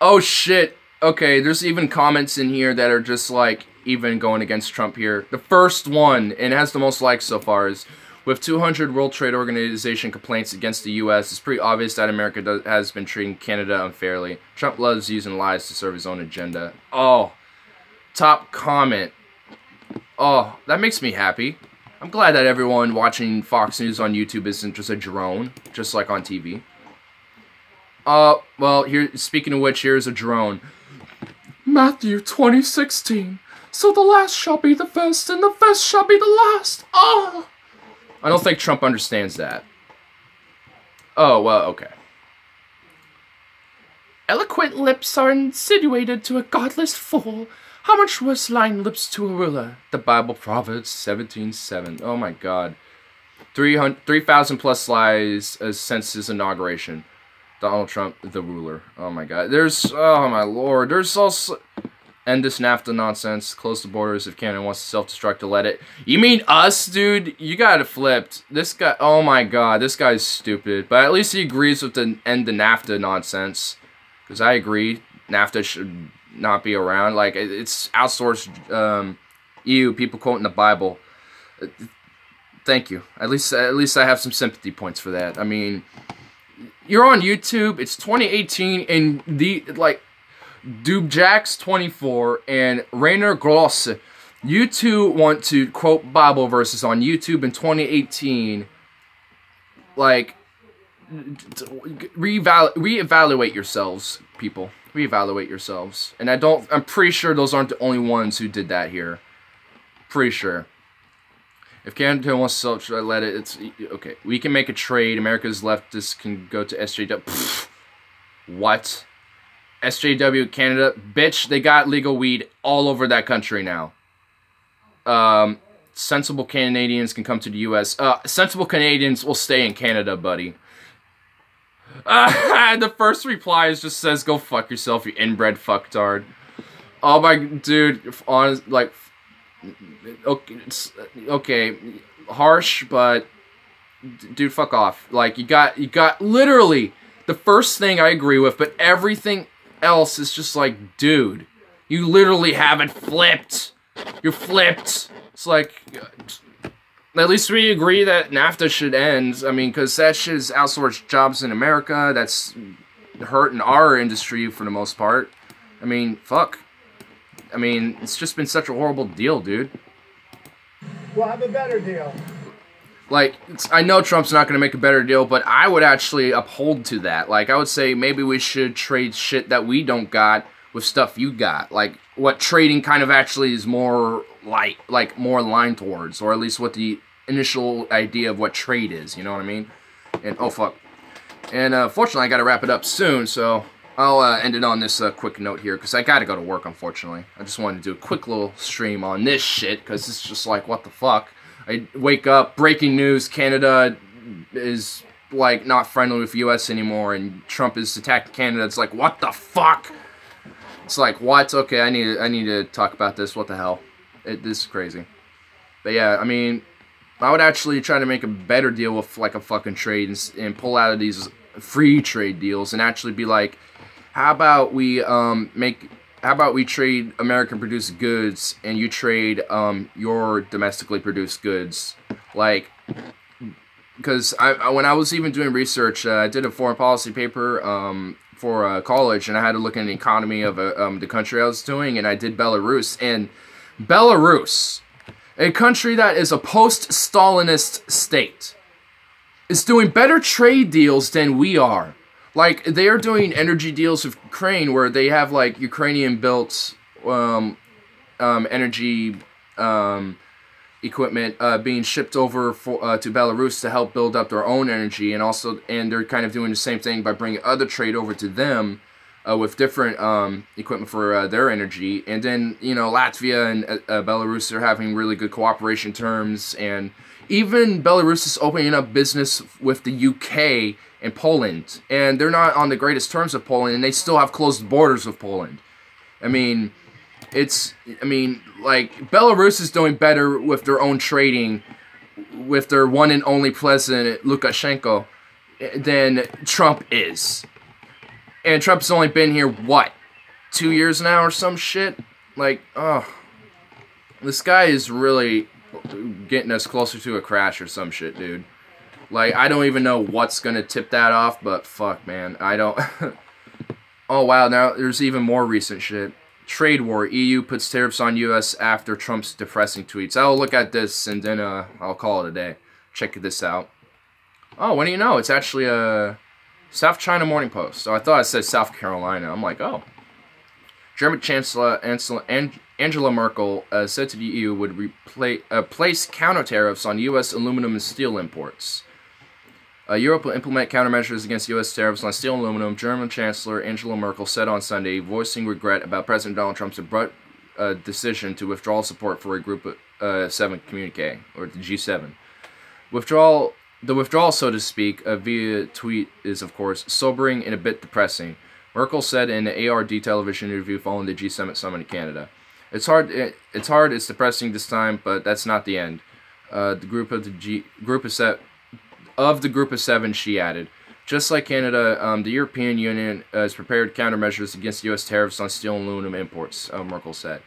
A: Oh shit. Okay, there's even comments in here that are just like even going against Trump here. The first one, and it has the most likes so far, is with 200 World Trade Organization complaints against the U.S., it's pretty obvious that America has been treating Canada unfairly. Trump loves using lies to serve his own agenda. Oh, top comment. Oh, that makes me happy. I'm glad that everyone watching Fox News on YouTube isn't just a drone, just like on TV. Well, here, speaking of which, here's a drone. Matthew 20:16. So the last shall be the first, and the first shall be the last. Oh! I don't think Trump understands that. Oh, well, okay. Eloquent lips are insinuated to a godless fool. How much worse lying lips to a ruler? The Bible, Proverbs 17:7. Oh my god. 3,000 plus lies since his inauguration. Donald Trump, the ruler. Oh my god. Oh my lord. There's also... End this NAFTA nonsense. Close the borders if Canada wants to self-destruct to let it. You mean us, dude? You got it flipped. This guy... Oh my god. This guy's stupid. But at least he agrees with the end the NAFTA nonsense. Because I agree. NAFTA should not be around. Like, it's outsourced EU. People quoting the Bible. Thank you. At least I have some sympathy points for that. I mean... You're on YouTube, it's 2018, and Dubjax24 and Rainer Gross, you two want to quote Bible verses on YouTube in 2018. Like, reevaluate yourselves, people. Reevaluate yourselves. And I'm pretty sure those aren't the only ones who did that here. Pretty sure. If Canada wants to let it, it's... Okay, we can make a trade. America's leftists can go to SJW. Pfft. What? SJW, Canada? Bitch, they got legal weed all over that country now. Sensible Canadians can come to the U.S. Sensible Canadians will stay in Canada, buddy. The first reply just says, go fuck yourself, you inbred fucktard. Oh my... Dude, honest, like... Okay, harsh, but dude, fuck off. Like, you got literally the first thing I agree with, but everything else is just like, dude, you literally have it flipped. You're flipped. It's like, at least we agree that NAFTA should end. I mean, because that shit is outsourced jobs in America. That's hurting our industry for the most part. I mean, fuck. I mean, it's just been such a horrible deal, dude.
D: We'll have a better deal.
A: Like, I know Trump's not going to make a better deal, but I would actually uphold to that. Like, I would say maybe we should trade shit that we don't got with stuff you got. Like, what trading kind of actually is more like more aligned towards, or at least what the initial idea of what trade is, you know what I mean? And, oh, fuck. And, fortunately, I got to wrap it up soon, so I'll end it on this quick note here, because I got to go to work, unfortunately. I just wanted to do a quick little stream on this shit, because it's just like, what the fuck? I wake up, breaking news, Canada is, like, not friendly with U.S. anymore, and Trump is attacking Canada. It's like, what the fuck? It's like, what? Okay, I need to talk about this. What the hell? This is crazy. But yeah, I mean, I would actually try to make a better deal with, like, a fucking trade and pull out of these free trade deals and actually be like, how about we trade American-produced goods and you trade your domestically produced goods? Like, because when I was even doing research, I did a foreign policy paper for college, and I had to look at the economy of the country I was doing, and I did Belarus. And Belarus, a country that is a post-Stalinist state, is doing better trade deals than we are. Like, they are doing energy deals with Ukraine where they have, like, Ukrainian-built energy equipment being shipped over to Belarus to help build up their own energy, and they're kind of doing the same thing by bringing other trade over to them with different equipment for their energy. And then, you know, Latvia and Belarus are having really good cooperation terms, and even Belarus is opening up business with the UK and Poland, and they're not on the greatest terms with Poland, and they still have closed borders with Poland. I mean, like, Belarus is doing better with their own trading, with their one and only president, Lukashenko, than Trump is. And Trump's only been here, what, 2 years now or some shit? Like, oh, this guy is really getting us closer to a crash or some shit, dude. Like, I don't even know what's gonna tip that off, but fuck, man, I don't... Oh, wow, now there's even more recent shit. Trade war. EU puts tariffs on U.S. after Trump's depressing tweets. I'll look at this, and then I'll call it a day. Check this out. Oh, what do you know? It's actually a South China Morning Post. So I thought it said South Carolina. I'm like, oh. German Chancellor Angela Merkel said to the EU would place counter tariffs on U.S. aluminum and steel imports. Europe will implement countermeasures against U.S. tariffs on steel and aluminum, German Chancellor Angela Merkel said on Sunday, voicing regret about President Donald Trump's abrupt decision to withdraw support for a Group of 7 communique, or the G7. The withdrawal, so to speak, via tweet is, of course, sobering and a bit depressing, Merkel said in an ARD television interview following the G7 summit in Canada. It's hard, it's depressing this time, but that's not the end. The group of the Group of 7, she added. Just like Canada, the European Union has prepared countermeasures against U.S. tariffs on steel and aluminum imports, Merkel said.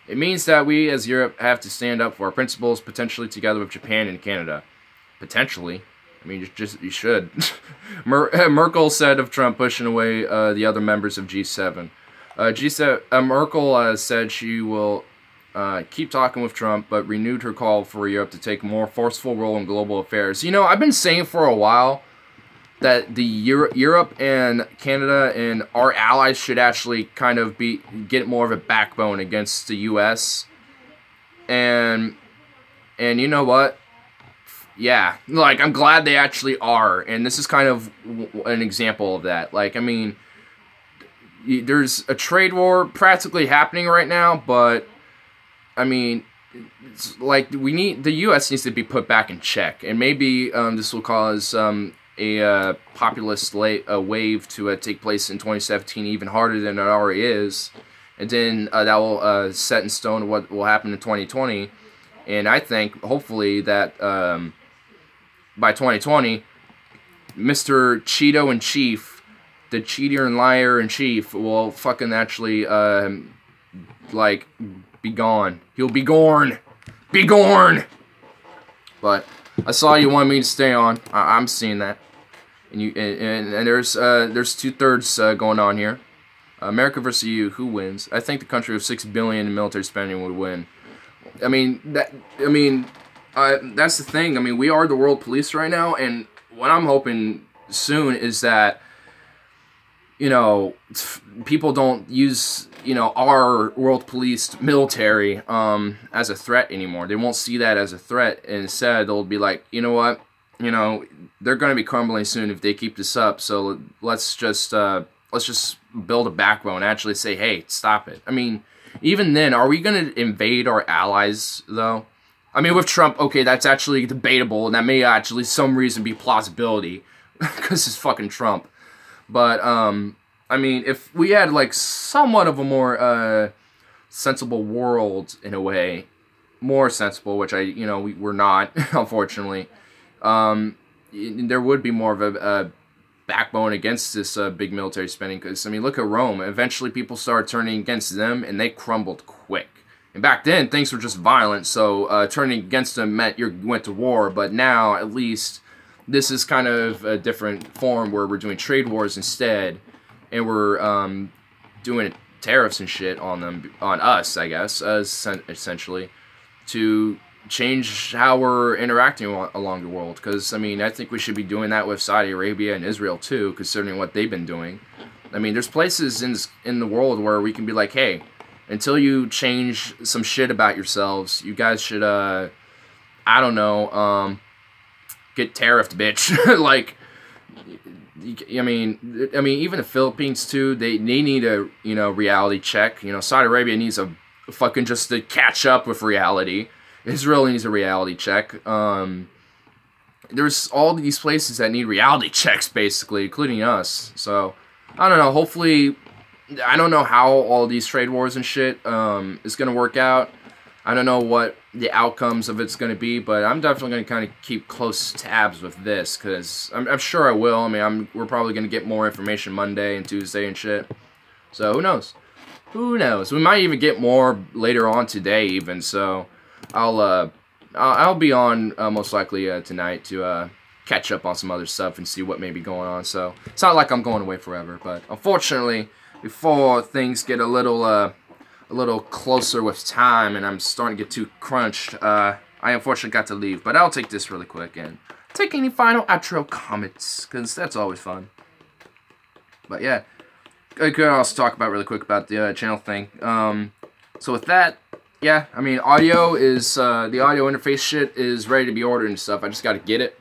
A: It means that we, as Europe, have to stand up for our principles, potentially together with Japan and Canada. Potentially. I mean, you should. Merkel said of Trump pushing away the other members of G7. Merkel said she will keep talking with Trump, but renewed her call for Europe to take a more forceful role in global affairs. You know, I've been saying for a while that the Europe and Canada and our allies should actually kind of get more of a backbone against the U.S. And you know what? Yeah, like, I'm glad they actually are, and this is kind of an example of that. Like, I mean, there's a trade war practically happening right now, but I mean, it's like, the U.S. needs to be put back in check, and maybe this will cause a populist wave to take place in 2017 even harder than it already is, and then that will set in stone what will happen in 2020, and I think, hopefully, that by 2020, Mr. Cheeto in Chief, the cheater and liar in chief, will fucking actually, like, be gone. He'll be gorn. Be gorn! But I saw you wanted me to stay on. I'm seeing that. And there's 2/3 going on here. America versus EU, who wins? I think the country with $6 billion in military spending would win. I mean that's the thing. I mean, we are the world police right now, and what I'm hoping soon is that, you know, people don't use, you know, our world police military as a threat anymore. They won't see that as a threat. Instead, they'll be like, you know what? You know, they're going to be crumbling soon if they keep this up. So let's just build a backbone and actually say, hey, stop it. I mean, even then, are we going to invade our allies, though? I mean, with Trump, okay, that's actually debatable, and that may actually some reason be plausibility, because it's fucking Trump. But, I mean, if we had, like, somewhat of a more sensible world, in a way, more sensible, which we're not, unfortunately, there would be more of a backbone against this big military spending, because, I mean, look at Rome. Eventually people started turning against them, and they crumbled quick. And back then, things were just violent, so turning against them meant you went to war, but now, at least, this is kind of a different form where we're doing trade wars instead, and we're doing tariffs and shit on us, I guess, essentially, to change how we're interacting along the world. Because, I mean, I think we should be doing that with Saudi Arabia and Israel, too, considering what they've been doing. I mean, there's places in the world where we can be like, hey, until you change some shit about yourselves, you guys should, I don't know, get tariffed, bitch. Like, I mean, even the Philippines, too, they need a, reality check. Saudi Arabia needs a fucking just to catch up with reality. Israel needs a reality check. There's all these places that need reality checks, basically, including us. So, I don't know, hopefully, I don't know how all these trade wars and shit is going to work out. I don't know what the outcomes of it's going to be, but I'm definitely going to kind of keep close tabs with this, because I'm sure I will. I mean, we're probably going to get more information Monday and Tuesday and shit. So, who knows? Who knows? We might even get more later on today, even, so I'll be on most likely tonight to catch up on some other stuff and see what may be going on. So, it's not like I'm going away forever, but unfortunately, before things get a little closer with time and I'm starting to get too crunched, I unfortunately got to leave. But I'll take this really quick and take any final outro comments, because that's always fun. But yeah, I could also talk about really quick about the channel thing. So with that, yeah, I mean, audio is, the audio interface shit is ready to be ordered and stuff. I just got to get it.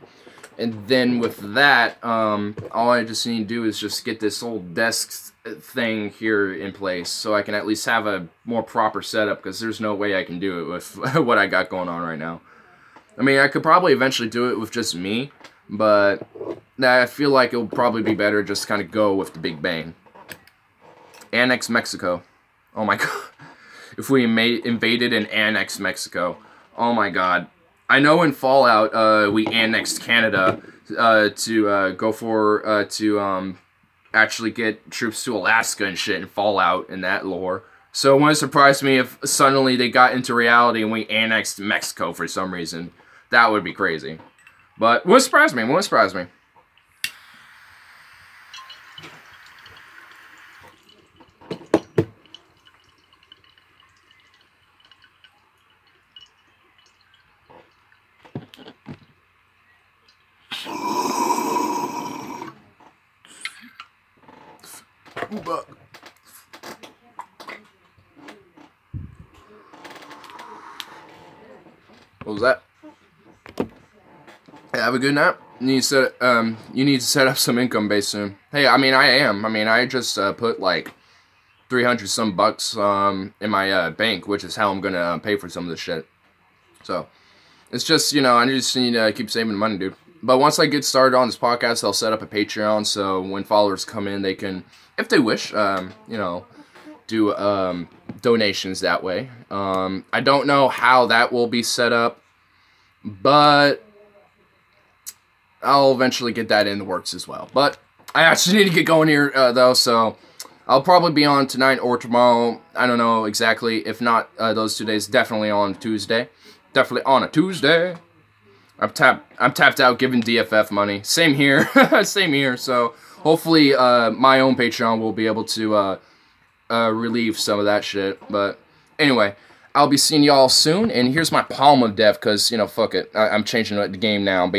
A: And then with that, all I just need to do is just get this whole desk thing here in place so I can at least have a more proper setup, because there's no way I can do it with what I got going on right now. I mean, I could probably eventually do it with just me, but I feel like it'll probably be better just kind of go with the big bang. Annex Mexico. Oh my god. If we invaded and annexed Mexico. Oh my god. I know in Fallout, we annexed Canada to go for, to actually get troops to Alaska and shit in Fallout and that lore. So it wouldn't surprise me if suddenly they got into reality and we annexed Mexico for some reason. That would be crazy. But wouldn't surprise me, wouldn't surprise me. What was that? Hey, have a good night. You need to set up some income base soon. Hey, I mean, I just put like 300 some bucks in my bank, which is how I'm gonna pay for some of this shit. So it's just, I just need to keep saving money, dude. But once I get started on this podcast, I'll set up a Patreon, so when followers come in, they can, if they wish, do donations that way. I don't know how that will be set up, but I'll eventually get that in the works as well. But I actually need to get going here, though, so I'll probably be on tonight or tomorrow. I don't know exactly. If not those 2 days, definitely on Tuesday. Definitely on a Tuesday. I'm tapped out giving DFF money. Same here. Same here. So hopefully my own Patreon will be able to relieve some of that shit. But anyway, I'll be seeing y'all soon. And here's my Palm of Death because, you know, fuck it. I'm changing the game now.